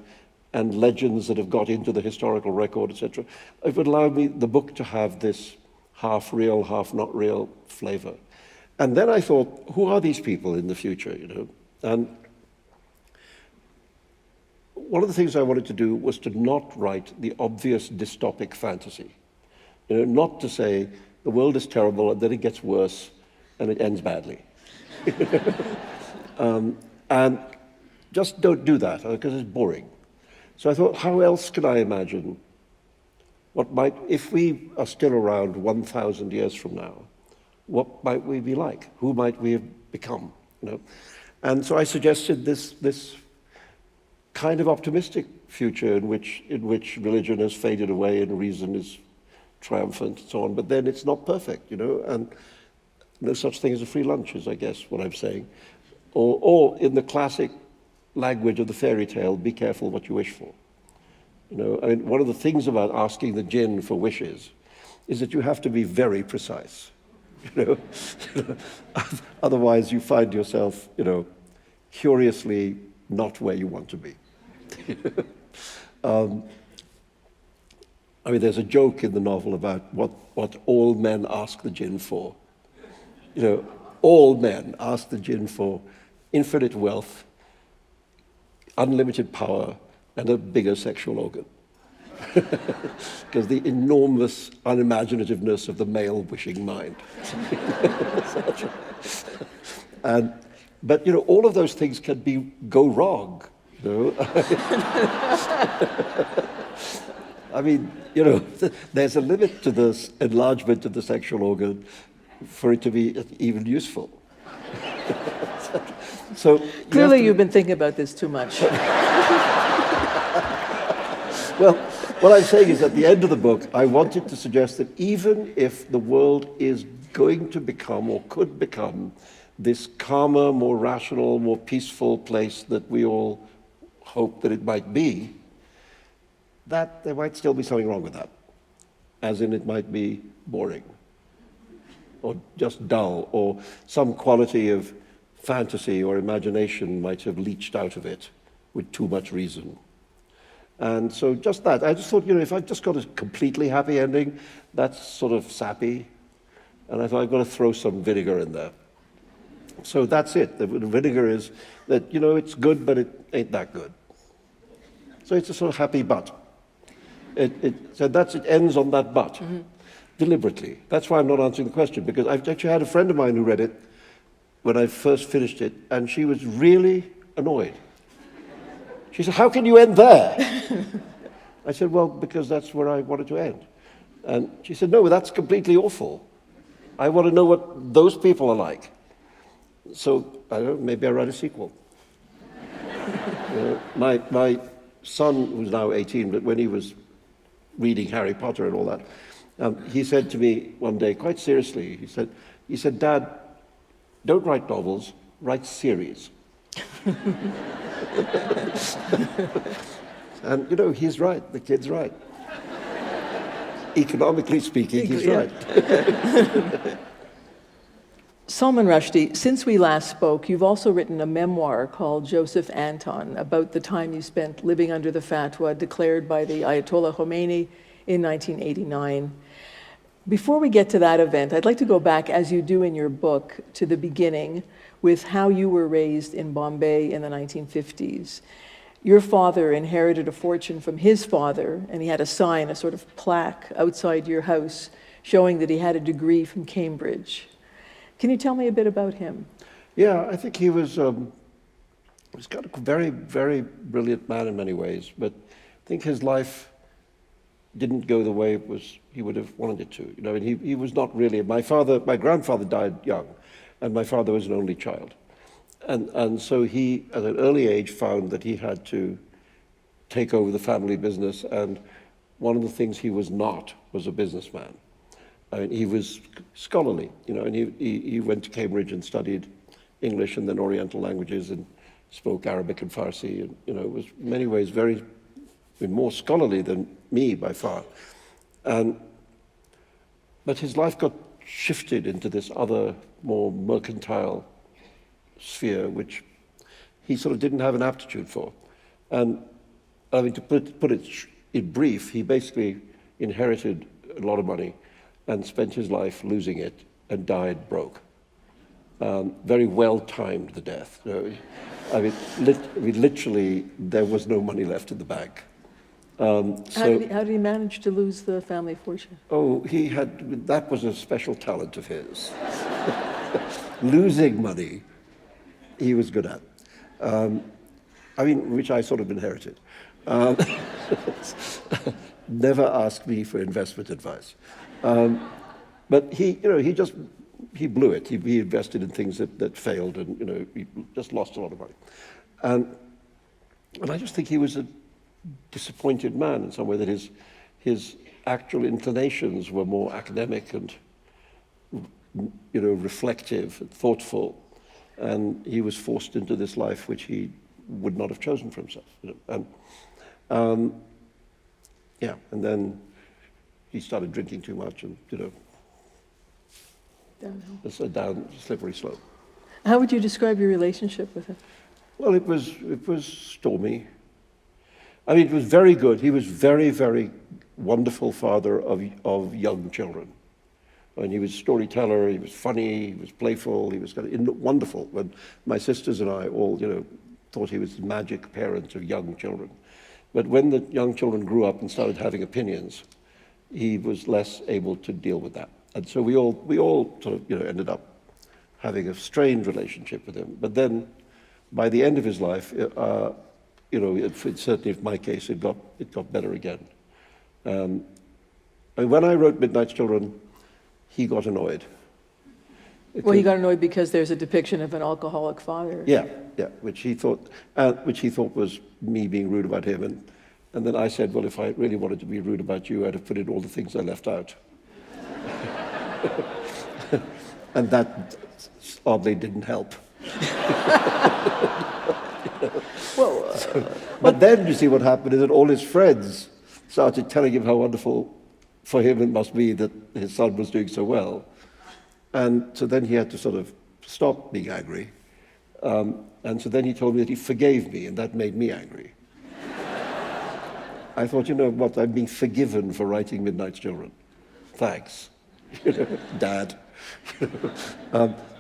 legends that have got into the historical record, etc., it would allow me, the book, to have this half-real, half-not-real flavor. And then I thought, who are these people in the future, And one of the things I wanted to do was to not write the obvious dystopic fantasy. Not to say, the world is terrible, and then it gets worse, and it ends badly. And just don't do that, because it's boring. So I thought, how else can I imagine if we are still around 1,000 years from now, what might we be like? Who might we have become? And so I suggested this kind of optimistic future in which religion has faded away and reason is triumphant and so on, but then it's not perfect, and no such thing as a free lunch is, I guess, what I'm saying. Or in the classic language of the fairy tale, be careful what you wish for. I mean, one of the things about asking the jinn for wishes is that you have to be very precise. Otherwise you find yourself, curiously not where you want to be. I mean, there's a joke in the novel about what all men ask the jinn for. You know, all men ask the jinn for infinite wealth, unlimited power, and a bigger sexual organ. Because the enormous unimaginativeness of the male wishing mind. But, you know, all of those things can go wrong. You know? I mean, you know, there's a limit to this enlargement of the sexual organ for it to be even useful. So Clearly you've been thinking about this too much. Well, what I'm saying is at the end of the book, I wanted to suggest that even if the world is going to become or could become this calmer, more rational, more peaceful place that we all hope that it might be, that there might still be something wrong with that. As in it might be boring, or just dull, or some quality of fantasy or imagination might have leached out of it with too much reason. And so just that, I just thought, you know, if I've just got a completely happy ending, that's sort of sappy. And I thought I've got to throw some vinegar in there. So that's it. The vinegar is that, you know, it's good, but it ain't that good. So it's a sort of happy but. So it ends on that but, deliberately. That's why I'm not answering the question, because I've actually had a friend of mine who read it when I first finished it, and she was really annoyed. She said, "How can you end there?" I said, "Well, because that's where I wanted to end." And she said, "No, that's completely awful. I want to know what those people are like." So, I don't know, maybe I write a sequel. My son, who's now 18, but when he was reading Harry Potter and all that, he said to me one day, quite seriously, he said, "Dad, don't write novels, write series." And, you know, he's right, the kid's right. Economically speaking, he's right. Salman Rushdie, since we last spoke, you've also written a memoir called Joseph Anton about the time you spent living under the fatwa declared by the Ayatollah Khomeini in 1989. Before we get to that event, I'd like to go back, as you do in your book, to the beginning with how you were raised in Bombay in the 1950s. Your father inherited a fortune from his father, and he had a sign, a sort of plaque outside your house showing that he had a degree from Cambridge. Can you tell me a bit about him? Yeah, I think he was kind of a very, very brilliant man in many ways, but I think his life didn't go the way he would have wanted it to. You know, and he was not really. My grandfather died young, and my father was an only child. And so he, at an early age, found that he had to take over the family business, and one of the things he was not was a businessman. I mean, he was scholarly, you know, and he went to Cambridge and studied English and then Oriental languages and spoke Arabic and Farsi, and, you know, was in many ways more scholarly than me by far. But his life got shifted into this other, more mercantile sphere, which he sort of didn't have an aptitude for. And I mean, to put it in brief, he basically inherited a lot of money and spent his life losing it and died broke. Very well timed, the death. You know? I mean, literally, there was no money left in the bank. How did he manage to lose the family fortune? Oh, that was a special talent of his. Losing money, he was good at. I mean, which I sort of inherited. Never ask me for investment advice. But he blew it. He invested in things that failed, and, you know, he just lost a lot of money. And I just think he was a disappointed man in some way, that his actual inclinations were more academic and, you know, reflective and thoughtful, and he was forced into this life which he would not have chosen for himself. You know? And and then he started drinking too much, and, you know, Downhill. it's a slippery slope. How would you describe your relationship with him? Well, it was stormy. I mean, it was very good. He was very, very wonderful father of young children. And he was a storyteller, he was funny, he was playful, he was kind of wonderful. When my sisters and I all, thought he was the magic parent of young children. But when the young children grew up and started having opinions, he was less able to deal with that. And so we all sort of, ended up having a strained relationship with him. But then, by the end of his life, certainly in my case, it got better again. And when I wrote Midnight's Children, he got annoyed. Well, he got annoyed because there's a depiction of an alcoholic father. Yeah, which he thought was me being rude about him, and then I said, well, if I really wanted to be rude about you, I'd have put in all the things I left out, and that oddly didn't help. But then you see what happened is that all his friends started telling him how wonderful for him it must be that his son was doing so well. And so then he had to sort of stop being angry. And so then he told me that he forgave me, and that made me angry. I thought, what, I'm being forgiven for writing Midnight's Children. Thanks, Dad.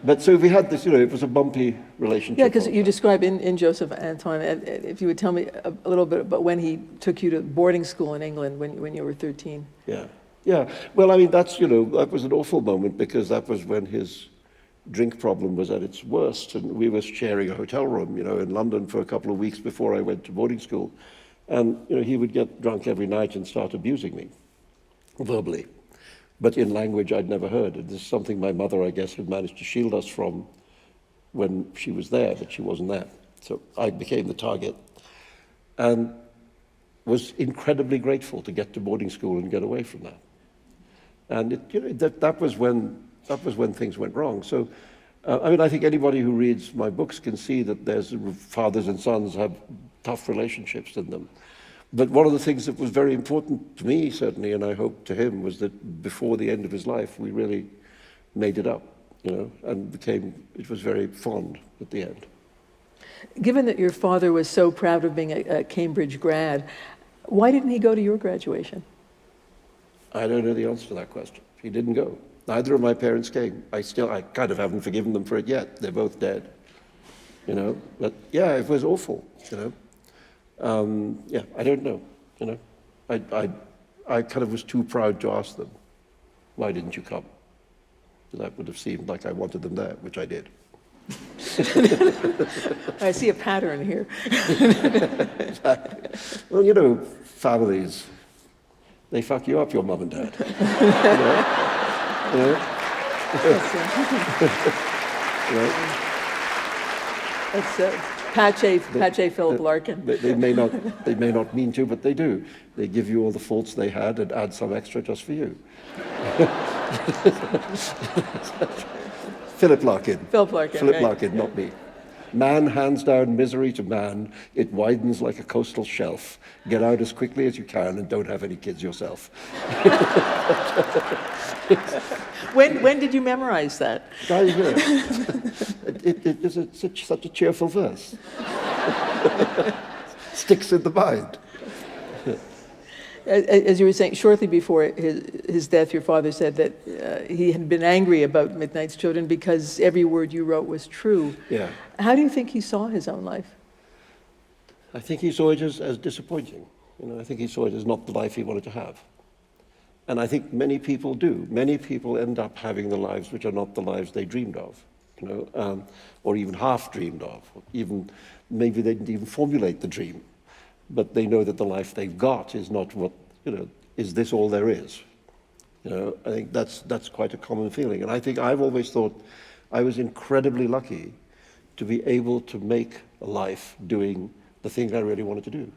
But so we had this, it was a bumpy relationship. Yeah, because you describe in Joseph Antoine, and if you would tell me a little bit about when he took you to boarding school in England when you were 13. Yeah. Well, I mean, that was an awful moment, because that was when his drink problem was at its worst, and we were sharing a hotel room, in London for a couple of weeks before I went to boarding school. And, he would get drunk every night and start abusing me, verbally, but in language I'd never heard. And this is something my mother, I guess, had managed to shield us from when she was there, but she wasn't there. So I became the target, and was incredibly grateful to get to boarding school and get away from that. And that was when things went wrong. So, I think anybody who reads my books can see that there's fathers and sons have tough relationships in them. But one of the things that was very important to me, certainly, and I hope to him, was that before the end of his life, we really made it up, and it was very fond at the end. Given that your father was so proud of being a Cambridge grad, why didn't he go to your graduation? I don't know the answer to that question. He didn't go. Neither of my parents came. I kind of haven't forgiven them for it yet. They're both dead, But yeah, it was awful, I don't know, I kind of was too proud to ask them, why didn't you come? That would have seemed like I wanted them there, which I did. I see a pattern here. Well, families, they fuck you up, your mum and dad. That's Pache Philip Larkin. They may not mean to, but they do. They give you all the faults they had and add some extra just for you. Philip Larkin. Philip Larkin, right. Larkin, not me. Man hands down misery to man. It widens like a coastal shelf. Get out as quickly as you can and don't have any kids yourself. When did you memorize that? It's such a cheerful verse. Sticks in the mind. As you were saying, shortly before his death, your father said that he had been angry about Midnight's Children because every word you wrote was true. Yeah. How do you think he saw his own life? I think he saw it as disappointing. I think he saw it as not the life he wanted to have. And I think many people do. Many people end up having the lives which are not the lives they dreamed of, or even half dreamed of. Even maybe they didn't even formulate the dream, but they know that the life they've got is not what, is this all there is? I think that's quite a common feeling. And I think I've always thought I was incredibly lucky to be able to make a life doing the thing I really wanted to do.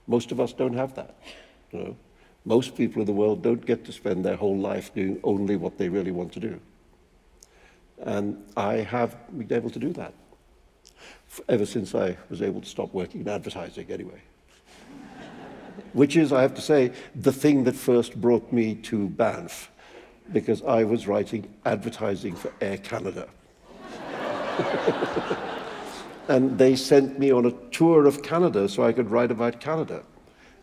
Most of us don't have that, Most people in the world don't get to spend their whole life doing only what they really want to do. And I have been able to do that, ever since I was able to stop working in advertising anyway. Which is, I have to say, the thing that first brought me to Banff, because I was writing advertising for Air Canada. And they sent me on a tour of Canada so I could write about Canada.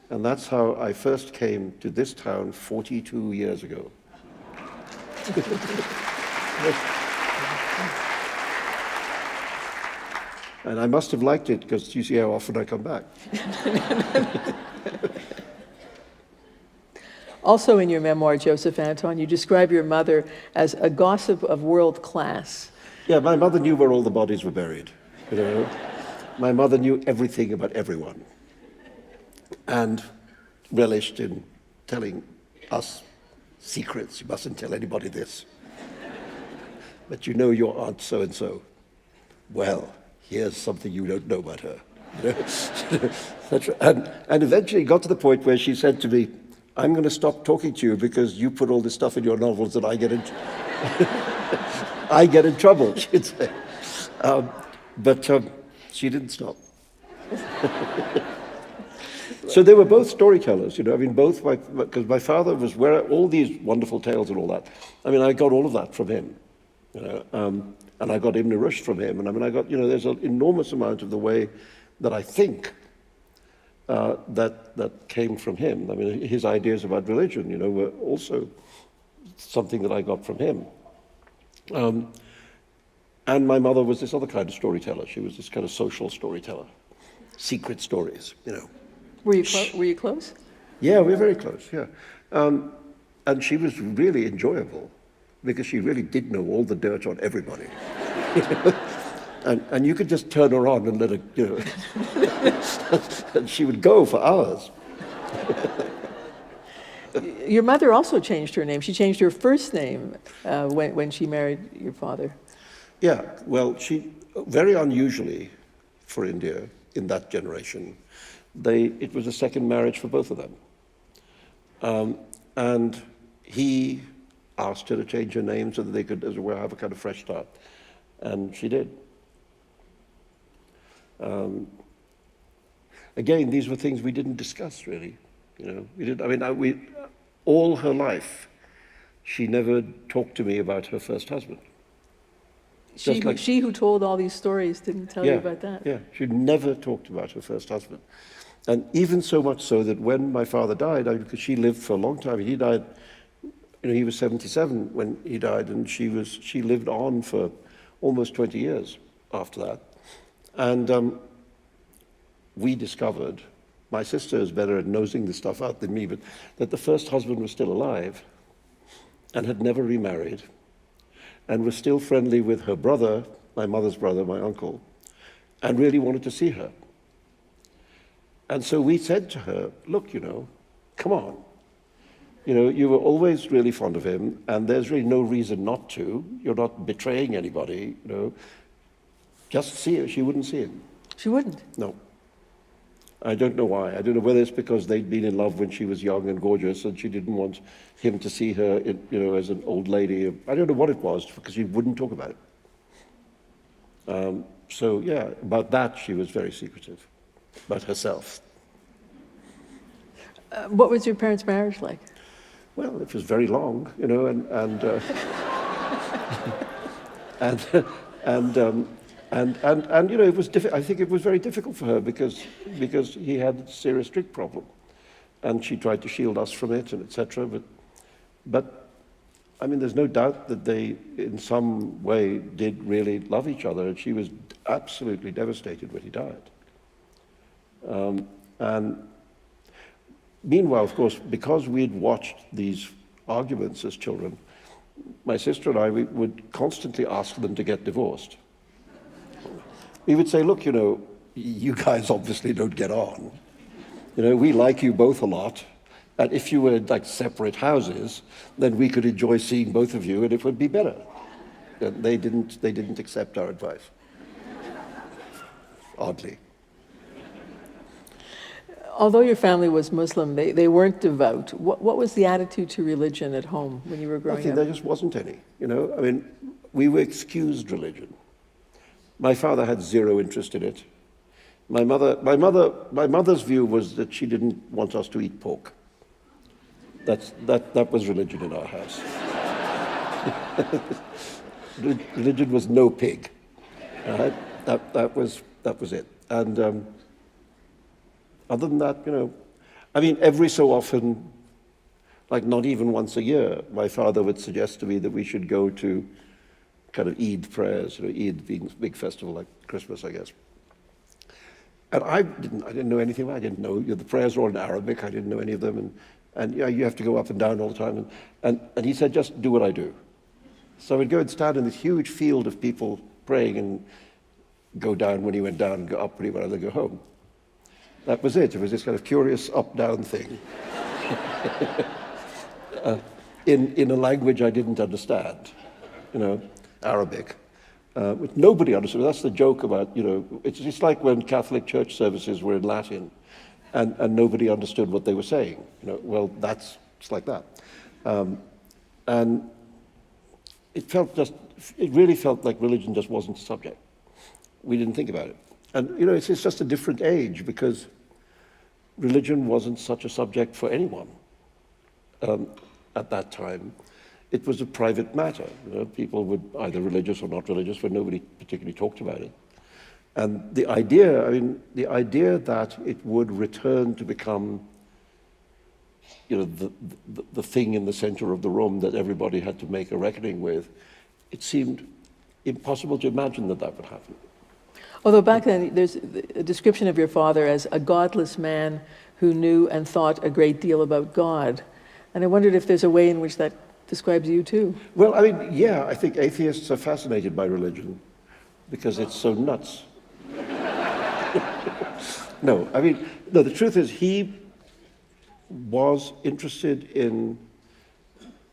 And that's how I first came to this town 42 years ago. And I must have liked it, because you see how often I come back. Also in your memoir, Joseph Anton, you describe your mother as a gossip of world class. Yeah, my mother knew where all the bodies were buried. You know, my mother knew everything about everyone, and relished in telling us secrets. You mustn't tell anybody this. But you know your aunt so-and-so. Well, here's something you don't know about her. You know? and eventually got to the point where she said to me, I'm going to stop talking to you because you put all this stuff in your novels and I get in, I get in trouble, she'd say. But she didn't stop. So they were both storytellers, you know. I mean, both, because my father was where all these wonderful tales and all that. I mean, I got all of that from him, you know. And I got Ibn Rushd from him. And I mean, I got, you know, there's an enormous amount of the way that I think that came from him. I mean, his ideas about religion, you know, were also something that I got from him. And my mother was this other kind of storyteller. She was this kind of social storyteller, secret stories, you know. Were you close? Yeah, we were very close, yeah. And she was really enjoyable because she really did know all the dirt on everybody. And you could just turn her on and let her, you know, and she would go for hours. Your mother also changed her name. She changed her first name when she married your father. Yeah, well, she, very unusually for India in that generation, it was a second marriage for both of them. And he asked her to change her name so that they could, as it were, have a kind of fresh start. And she did. Again, these were things we didn't discuss, really. You know, we didn't. I mean, all her life, she never talked to me about her first husband. She who told all these stories didn't tell you about that. Yeah, she never talked about her first husband. And even so much so that when my father died, because she lived for a long time, he died, you know, he was 77 when he died, and she lived on for almost 20 years after that. And we discovered, my sister is better at nosing this stuff out than me, but that the first husband was still alive and had never remarried and was still friendly with her brother, my mother's brother, my uncle, and really wanted to see her. And so we said to her, look, you know, come on. You know, you were always really fond of him, and there's really no reason not to. You're not betraying anybody, you know. Just see her. She wouldn't see him. She wouldn't? No. I don't know why. I don't know whether it's because they'd been in love when she was young and gorgeous, and she didn't want him to see her, you know, as an old lady. I don't know what it was, because she wouldn't talk about it. So, yeah, about that she was very secretive, about herself. What was your parents' marriage like? Well, it was very long, you know, and you know, it was I think it was very difficult for her because he had a serious drink problem, and she tried to shield us from it, and etc. But I mean, there's no doubt that they, in some way, did really love each other, and she was absolutely devastated when he died. And meanwhile, of course, because we'd watched these arguments as children, my sister and I, we would constantly ask them to get divorced. We would say, look, you know, you guys obviously don't get on. You know, we like you both a lot, and if you were in like separate houses, then we could enjoy seeing both of you, and it would be better. And they didn't accept our advice. Oddly. Although your family was Muslim, they weren't devout. What was the attitude to religion at home when you were growing up? There just wasn't any, you know. I mean, we were excused religion. My father had zero interest in it. My mother's view was that she didn't want us to eat pork. That was religion in our house. Religion was no pig. Right? That was That was it. And other than that, I mean, every so often, like not even once a year, my father would suggest to me that we should go to kind of Eid prayers, Eid being a big festival like Christmas, I guess. And I didn't know anything about it. I didn't know, the prayers were all in Arabic. I didn't know any of them. And you have to go up and down all the time. And he said, just do what I do. So we'd go and stand in this huge field of people praying and go down when he went down, go up when he went out, and go home. That was it. It was this kind of curious up-down thing. In a language I didn't understand, Arabic, which nobody understood. That's the joke about, it's like when Catholic church services were in Latin and nobody understood what they were saying. Well, it's like that. And it really felt like religion just wasn't a subject. We didn't think about it. And, it's just a different age because religion wasn't such a subject for anyone at that time. It was a private matter. People would, either religious or not religious, but nobody particularly talked about it. And the idea that it would return to become, the thing in the center of the room that everybody had to make a reckoning with, it seemed impossible to imagine that would happen. Although back then, there's a description of your father as a godless man who knew and thought a great deal about God. And I wondered if there's a way in which that describes you too. Well, I mean, yeah, I think atheists are fascinated by religion because it's so nuts. No, the truth is he was interested in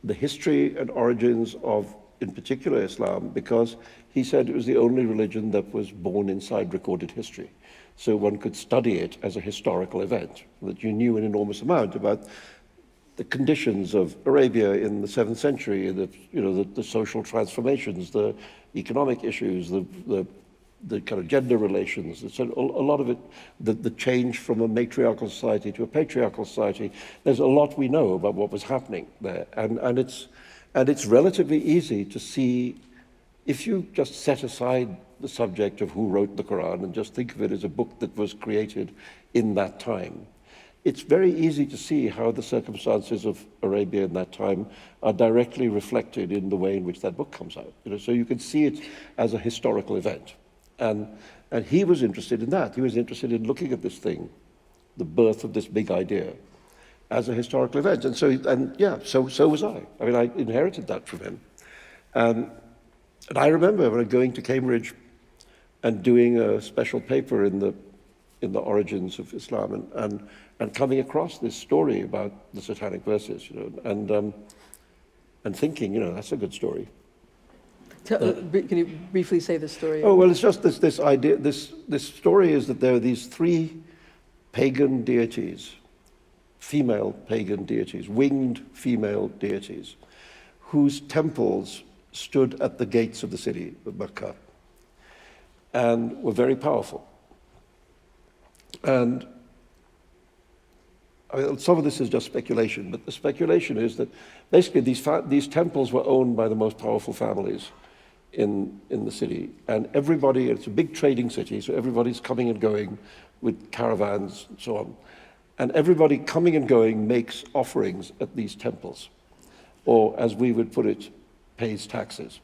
the history and origins of, in particular, Islam, because he said it was the only religion that was born inside recorded history. So one could study it as a historical event, that you knew an enormous amount about the conditions of Arabia in the 7th century, the social transformations, the economic issues, the kind of gender relations. So a lot of it, the change from a matriarchal society to a patriarchal society. There's a lot we know about what was happening there, and it's relatively easy to see if you just set aside the subject of who wrote the Quran and just think of it as a book that was created in that time. It's very easy to see how the circumstances of Arabia in that time are directly reflected in the way in which that book comes out. So you can see it as a historical event. And he was interested in that. He was interested in looking at this thing, the birth of this big idea, as a historical event. And so was I. I inherited that from him. And I remember when going to Cambridge and doing a special paper in the origins of Islam and coming across this story about the satanic verses, and thinking, that's a good story. Can you briefly say the story? Oh, well, it's just this idea, this story is that there are these 3 pagan deities, female pagan deities, winged female deities, whose temples stood at the gates of the city of Mecca and were very powerful. And some of this is just speculation, but the speculation is that basically these temples were owned by the most powerful families in the city, and everybody, it's a big trading city, so everybody's coming and going with caravans and so on, and everybody coming and going makes offerings at these temples, or as we would put it, pays taxes.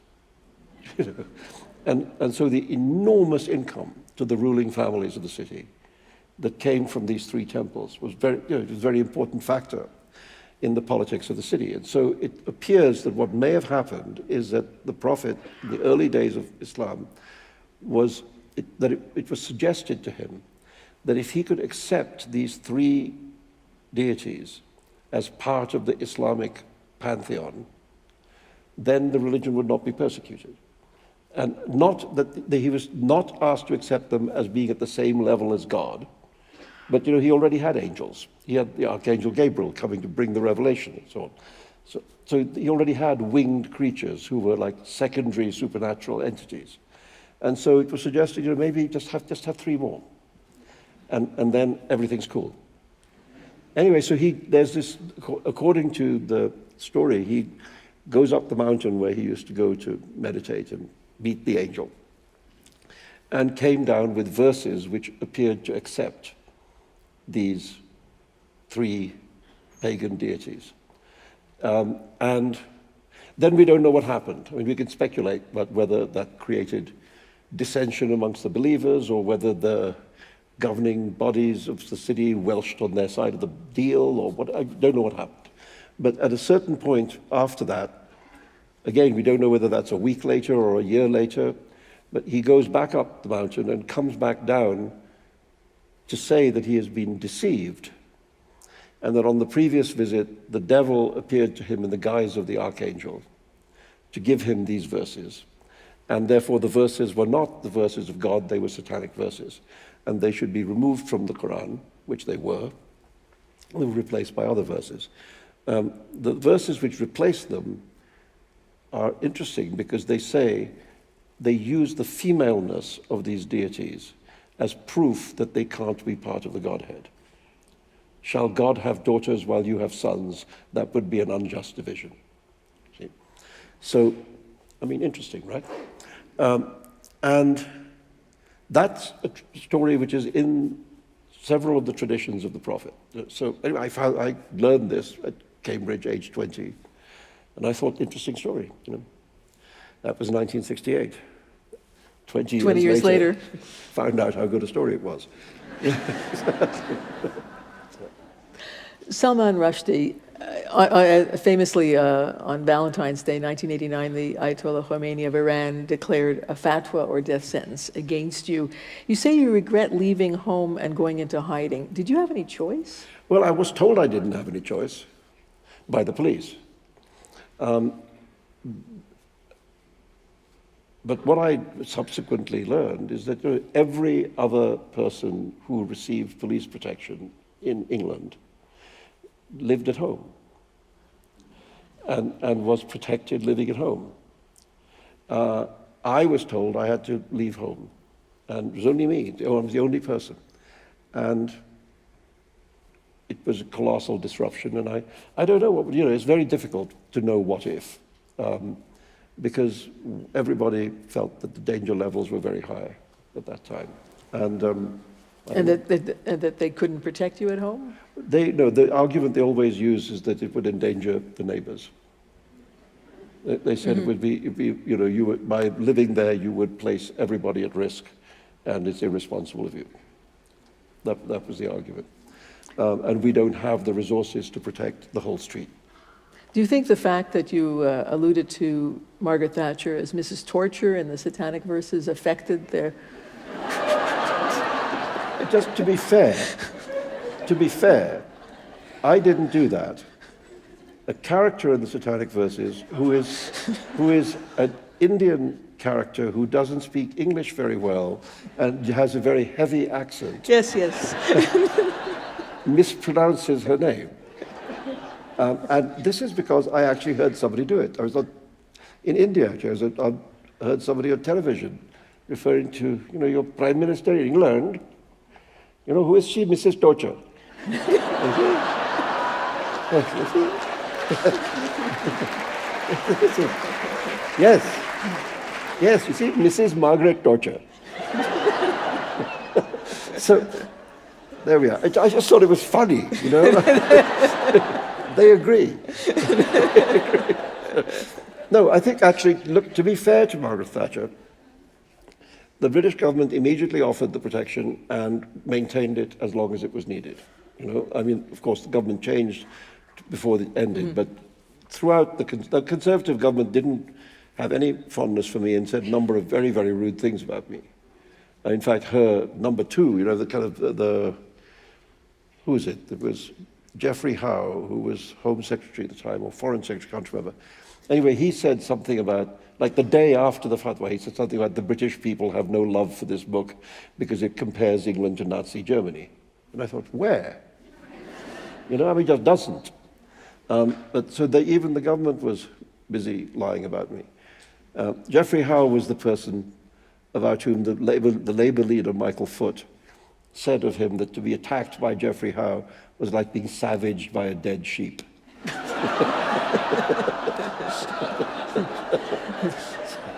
And so the enormous income to the ruling families of the city that came from these 3 temples was it was a very important factor in the politics of the city. And so it appears that what may have happened is that the Prophet, in the early days of Islam, it was suggested to him that if he could accept these 3 deities as part of the Islamic pantheon, then the religion would not be persecuted. And not that he was not asked to accept them as being at the same level as God, but he already had angels. He had the Archangel Gabriel coming to bring the revelation and so on. So he already had winged creatures who were like secondary supernatural entities. And so it was suggested, maybe just have 3 more. And then everything's cool. Anyway, so there's this, according to the story, he goes up the mountain where he used to go to meditate and meet the angel. and came down with verses which appeared to accept these three pagan deities. And then we don't know what happened. I mean, we can speculate about whether that created dissension amongst the believers or whether the governing bodies of the city welched on their side of the deal or what. I don't know what happened. But at a certain point after that, again, we don't know whether that's a week later or a year later, but he goes back up the mountain and comes back down to say that he has been deceived, and that on the previous visit, the devil appeared to him in the guise of the archangel to give him these verses. And therefore, the verses were not the verses of God, they were satanic verses. And they should be removed from the Quran, which they were. They were replaced by other verses. The verses which replaced them are interesting because they say they use the femaleness of these deities as proof that they can't be part of the Godhead. Shall God have daughters while you have sons? That would be an unjust division. See? So, I mean, interesting, right? And that's a story which is in several of the traditions of the Prophet. So anyway, I learned this at Cambridge, age 20, and I thought, interesting story. That was 1968. 20 years later. Found out how good a story it was. Salman Rushdie, famously on Valentine's Day, 1989, the Ayatollah Khomeini of Iran declared a fatwa or death sentence against you. You say you regret leaving home and going into hiding. Did you have any choice? Well, I was told I didn't have any choice by the police. But what I subsequently learned is that every other person who received police protection in England lived at home and was protected living at home. I was told I had to leave home, and it was only me. I was the only person. And it was a colossal disruption, and I don't know what, it's very difficult to know what if, because everybody felt that the danger levels were very high at that time. And that they couldn't protect you at home? The argument they always use is that it would endanger the neighbors. They said it would be by living there, you would place everybody at risk, and it's irresponsible of you. That was the argument. And we don't have the resources to protect the whole street. Do you think the fact that you alluded to Margaret Thatcher as Mrs. Torture in the Satanic verses affected their... Just to be fair, I didn't do that. A character in the Satanic verses who is an Indian character who doesn't speak English very well and has a very heavy accent. Yes. Mispronounces her name. And this is because I actually heard somebody do it. I was in India, I heard somebody on television referring to, your Prime Minister in England. Who is she? Mrs. Torture. Yes, you see, Mrs. Margaret Torture. So, there we are. I just thought it was funny, They agree. No, I think actually, look, to be fair to Margaret Thatcher, the British government immediately offered the protection and maintained it as long as it was needed. I mean, of course, the government changed before it ended, but throughout the Conservative government didn't have any fondness for me and said a number of very, very rude things about me. In fact, her number two, the kind of who was it? It was Geoffrey Howe, who was Home Secretary at the time, or Foreign Secretary, I can't remember. Anyway, he said something about, like the day after the fatwa, he said something about the British people have no love for this book because it compares England to Nazi Germany. And I thought, where? It just doesn't. But so even the government was busy lying about me. Geoffrey Howe was the person about whom the Labour leader, Michael Foot, said of him that to be attacked by Geoffrey Howe was like being savaged by a dead sheep.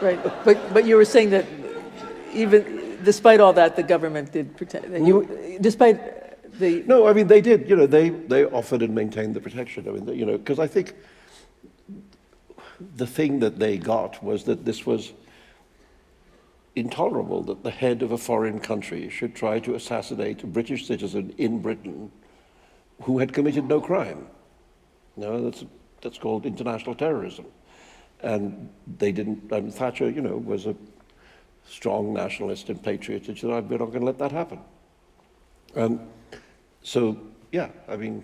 Right, but you were saying that even despite all that, the government did protect you, despite the... No, I mean, they did, they offered and maintained the protection. I mean, because I think the thing that they got was that this was intolerable, that the head of a foreign country should try to assassinate a British citizen in Britain who had committed no crime. That's called international terrorism. And they didn't, and Thatcher, was a strong nationalist and patriot, and she said, we're not going to let that happen. So, yeah, I mean,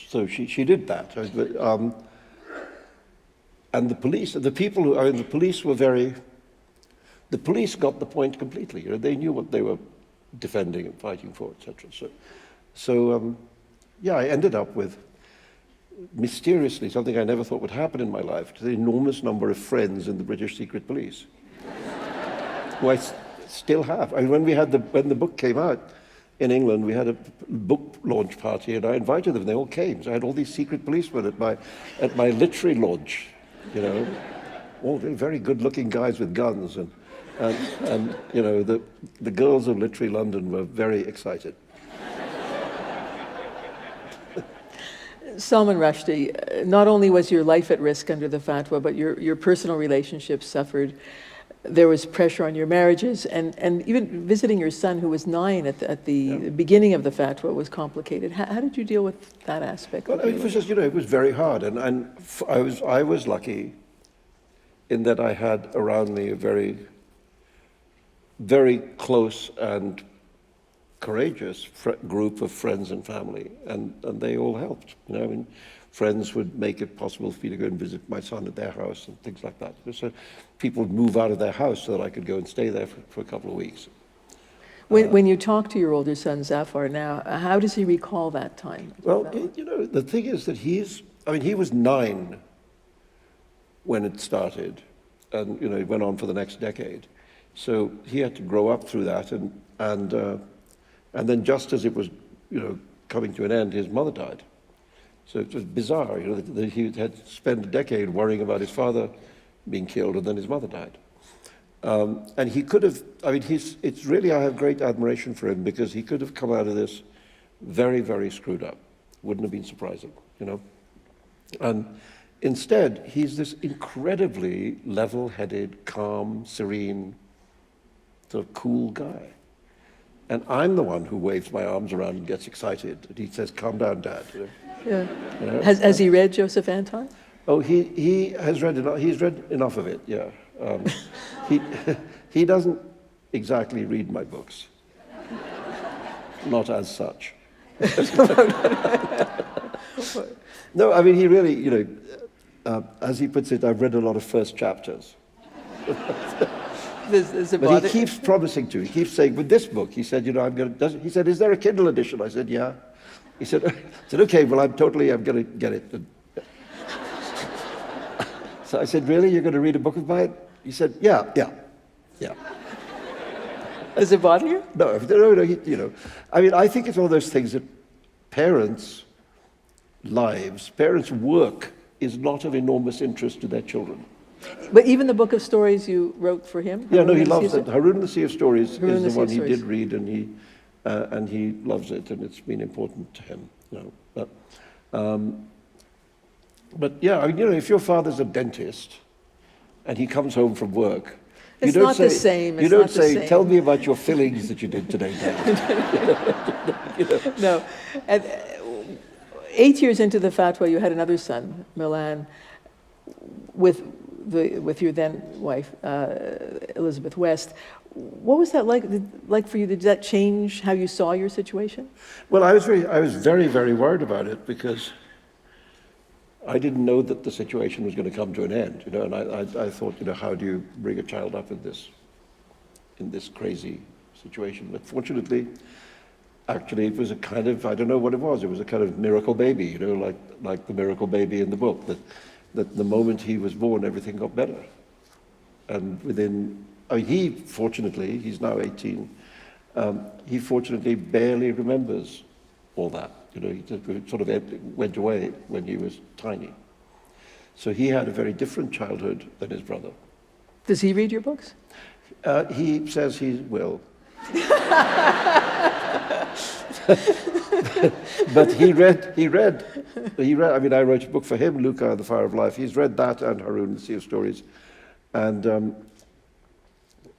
so she did that. And the police, the police were the police got the point completely. They knew what they were defending and fighting for, etc. So, yeah, I ended up with, mysteriously, something I never thought would happen in my life, an enormous number of friends in the British Secret Police, who I still have. I mean, when the book came out in England, we had a book launch party, and I invited them. They all came. So I had all these secret policemen at my literary launch, all very good-looking guys with guns, and the girls of Literary London were very excited. Salman Rushdie, not only was your life at risk under the fatwa, but your personal relationships suffered. There was pressure on your marriages, and even visiting your son, who was 9 at the beginning of the fatwa, was complicated. How did you deal with that aspect? Well, it was just, it was very hard, and I was lucky in that I had around me a very, very close and courageous group of friends and family, and they all helped. I mean, friends would make it possible for me to go and visit my son at their house and things like that. So people would move out of their house so that I could go and stay there for a couple of weeks. When you talk to your older son, Zafar, now, how does he recall that time? Well, the thing is that he was 9 when it started, and, it went on for the next decade. So he had to grow up through that, and then just as it was, coming to an end, his mother died. So it was bizarre, that he had spent a decade worrying about his father being killed, and then his mother died. And he could have, I have great admiration for him, because he could have come out of this very, very screwed up. Wouldn't have been surprising, And instead, he's this incredibly level-headed, calm, serene, sort of cool guy. And I'm the one who waves my arms around and gets excited. And he says, "Calm down, Dad." Yeah. Has he read Joseph Anton? Oh, he has read enough. He's read enough of it. Yeah. He doesn't exactly read my books. Not as such. No, I mean, he really, as he puts it, I've read a lot of first chapters. But he keeps promising to. He keeps saying, with this book, he said, I'm going to. He said, "Is there a Kindle edition?" I said, "Yeah." He said, "Okay, well, I'm going to get it." So I said, "Really? You're going to read a book of mine?" He said, "Yeah." Does it bother you? No. I mean, I think it's one of those things that parents' work is not of enormous interest to their children. But even the book of stories you wrote for him? Yeah, no, he loves it. Haroon and the Sea of Stories is the one he did read, and he loves it, and it's been important to him. But yeah, I mean, if your father's a dentist and he comes home from work, you don't say, "Tell me about your fillings that you did today, Dad." No. And 8 years into the fatwa, you had another son, Milan, with your then wife, Elizabeth West. What was that like for you? Did that change how you saw your situation? Well, I was very, very worried about it, because I didn't know that the situation was going to come to an end, and I thought, how do you bring a child up in this crazy situation? But fortunately, actually, it was a kind of, I don't know what it was a kind of miracle baby, like the miracle baby in the book, that the moment he was born, everything got better. And he's now 18, he fortunately barely remembers all that. He sort of went away when he was tiny. So he had a very different childhood than his brother. Does he read your books? He says he will. But he read, I mean, I wrote a book for him, Luca and the Fire of Life. He's read that and Haroun, the Sea of Stories. And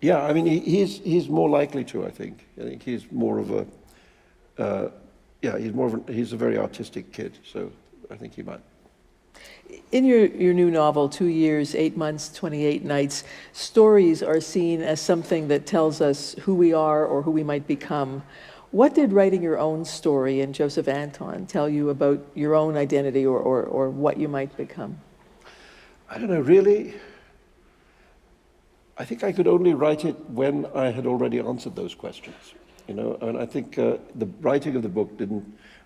yeah, I mean, he's more likely to, I think. I think he's more of a, he's a very artistic kid, so I think he might. In your new novel, 2 years, 8 months, 28 nights, stories are seen as something that tells us who we are or who we might become. What did writing your own story in Joseph Anton tell you about your own identity or what you might become? I don't know, really. I think I could only write it when I had already answered those questions, you know. And I think the writing of the book didn't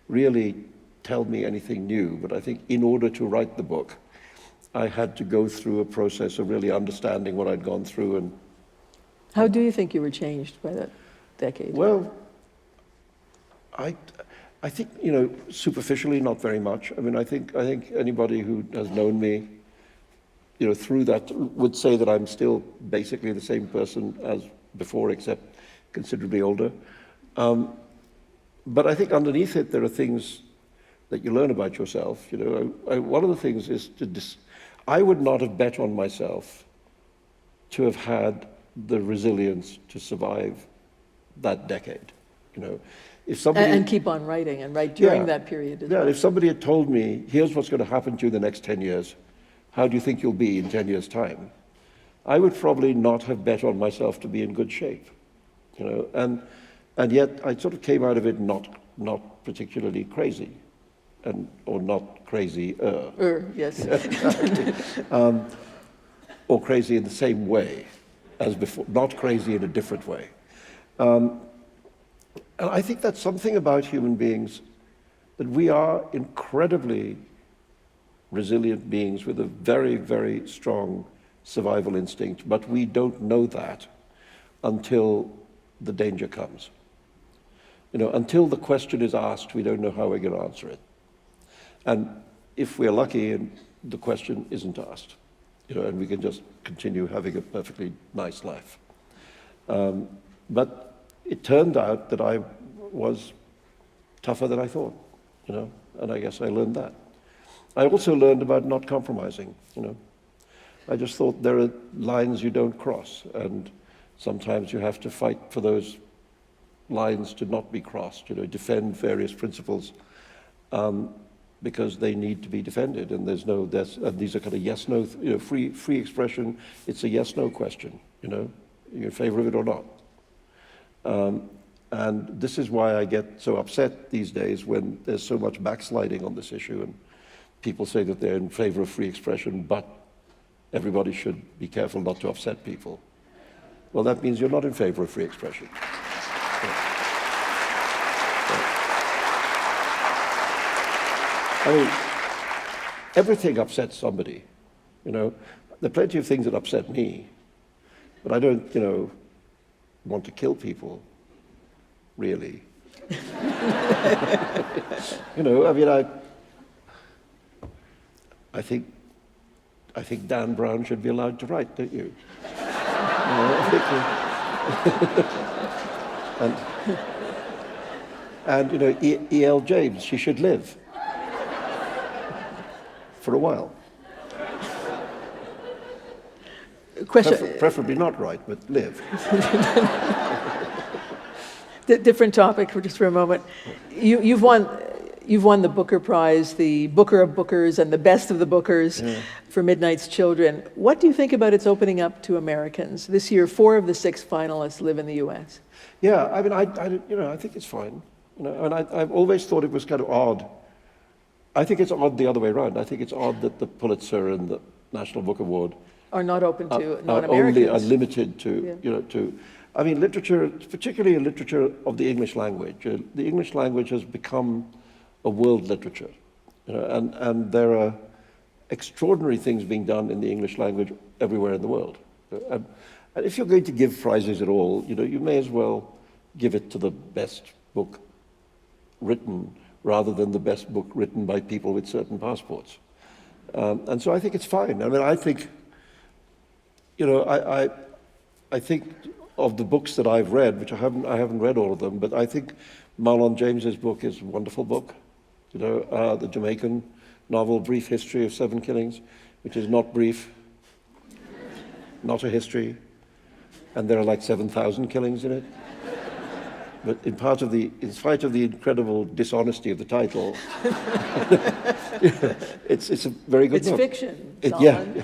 really tell me anything new, but I think in order to write the book, I had to go through a process of really understanding what I'd gone through. And how do you think you were changed by that decade? Well, I think, you know, superficially, not very much. I mean, I think anybody who has known me, you know, through that would say that I'm still basically the same person as before, except considerably older. But I think underneath it, there are things that you learn about yourself. You know, one of the things is I would not have bet on myself to have had the resilience to survive that decade. You know, if somebody and keep on writing and write during that period as well. If somebody had told me, here's what's going to happen to you the next 10 years, how do you think you'll be in 10 years' time? I would probably not have bet on myself to be in good shape. You know, and yet I sort of came out of it not particularly crazy. Or not crazy. Yes. Or crazy in the same way as before, not crazy in a different way. And I think that's something about human beings, that we are incredibly resilient beings with a very, very strong survival instinct, but we don't know that until the danger comes. You know, until the question is asked, we don't know how we're going to answer it. And if we're lucky and the question isn't asked, you know, and we can just continue having a perfectly nice life. But it turned out that I was tougher than I thought, you know, and I guess I learned that. I also learned about not compromising, you know. I just thought there are lines you don't cross, and sometimes you have to fight for those lines to not be crossed, you know, defend various principles. Because they need to be defended, and these are kind of yes/no, you know, free expression. It's a yes/no question, you know, you're in favor of it or not. And this is why I get so upset these days when there's so much backsliding on this issue, and people say that they're in favor of free expression, but everybody should be careful not to upset people. Well, that means you're not in favor of free expression. I mean, everything upsets somebody, you know. There are plenty of things that upset me, but I don't, you know, want to kill people, really. You know, I mean, I think Dan Brown should be allowed to write, don't you? You know, and you know, E.L. James, she should live. For a while. Preferably not right, but live. Different topic for just for a moment. You've won the Booker Prize, the Booker of Bookers, and the Best of the Bookers for Midnight's Children. What do you think about its opening up to Americans? This year, 4 of the 6 finalists live in the U.S. Yeah, I mean, I think it's fine. You know, and I've always thought it was kind of odd. I think it's odd the other way around. I think it's odd that the Pulitzer and the National Book Award are not open to only non-Americans. are limited to, you know, to, I mean, literature, particularly literature of the English language. The English language has become a world literature, you know, and there are extraordinary things being done in the English language everywhere in the world. And if you're going to give prizes at all, you know, you may as well give it to the best book written rather than the best book written by people with certain passports. And so I think it's fine. I mean, I think, you know, I think of the books that I've read, which I haven't read all of them, but I think Marlon James's book is a wonderful book. You know, the Jamaican novel, Brief History of 7 Killings, which is not brief, not a history, and there are like 7,000 killings in it. But in spite of the incredible dishonesty of the title, it's a very good book. It's fiction, Yeah. Salman.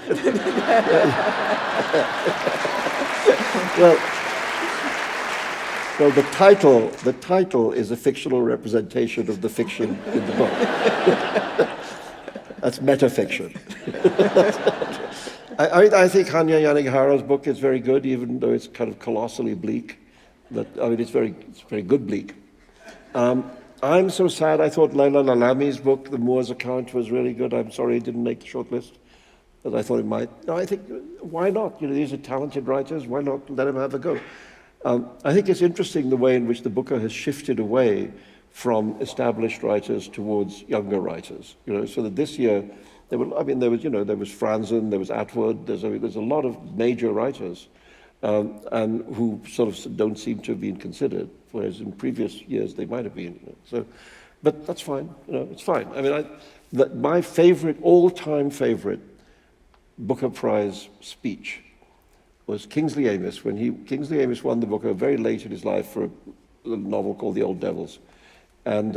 Well, the title is a fictional representation of the fiction in the book. That's metafiction. I think Hanya Yanagihara's book is very good, even though it's kind of colossally bleak. But I mean, it's very good bleak. I'm so sad. I thought Laila Lalami's book, The Moor's Account, was really good. I'm sorry it didn't make the shortlist, but I thought it might. No, I think why not? You know, these are talented writers. Why not let them have a go? I think it's interesting the way in which the Booker has shifted away from established writers towards younger writers. You know, so that this year there was Franzen, there was Atwood. There's a lot of major writers. And who sort of don't seem to have been considered, whereas in previous years they might have been. You know. So, but that's fine. You know, it's fine. I mean, my all-time favorite Booker Prize speech was Kingsley Amis when Kingsley Amis won the Booker very late in his life for a novel called The Old Devils, and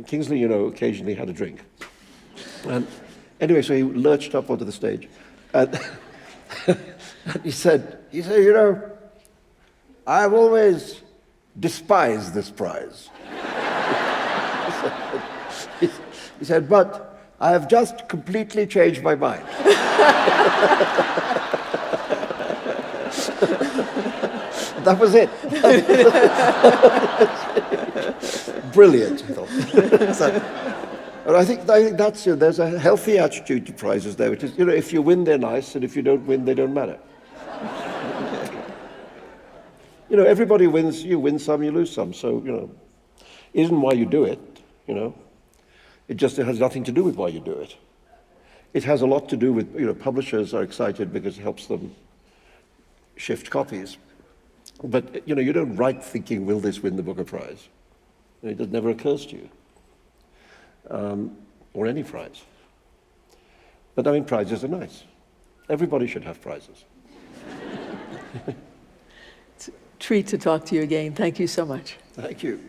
Kingsley, you know, occasionally had a drink, and anyway, so he lurched up onto the stage, and. And he said, you know, I've always despised this prize. He said, but I have just completely changed my mind. That was it. Brilliant, I thought. And I think that's there's a healthy attitude to prizes there, which is, you know, if you win, they're nice, and if you don't win, they don't matter. You know, everybody wins. You win some, you lose some. So, you know, it isn't why you do it, you know. It has nothing to do with why you do it. It has a lot to do with, you know, publishers are excited because it helps them shift copies. But, you know, you don't write thinking, will this win the Booker Prize? It never occurs to you. Or any prize. But I mean, prizes are nice. Everybody should have prizes. It's a treat to talk to you again. Thank you so much. Thank you.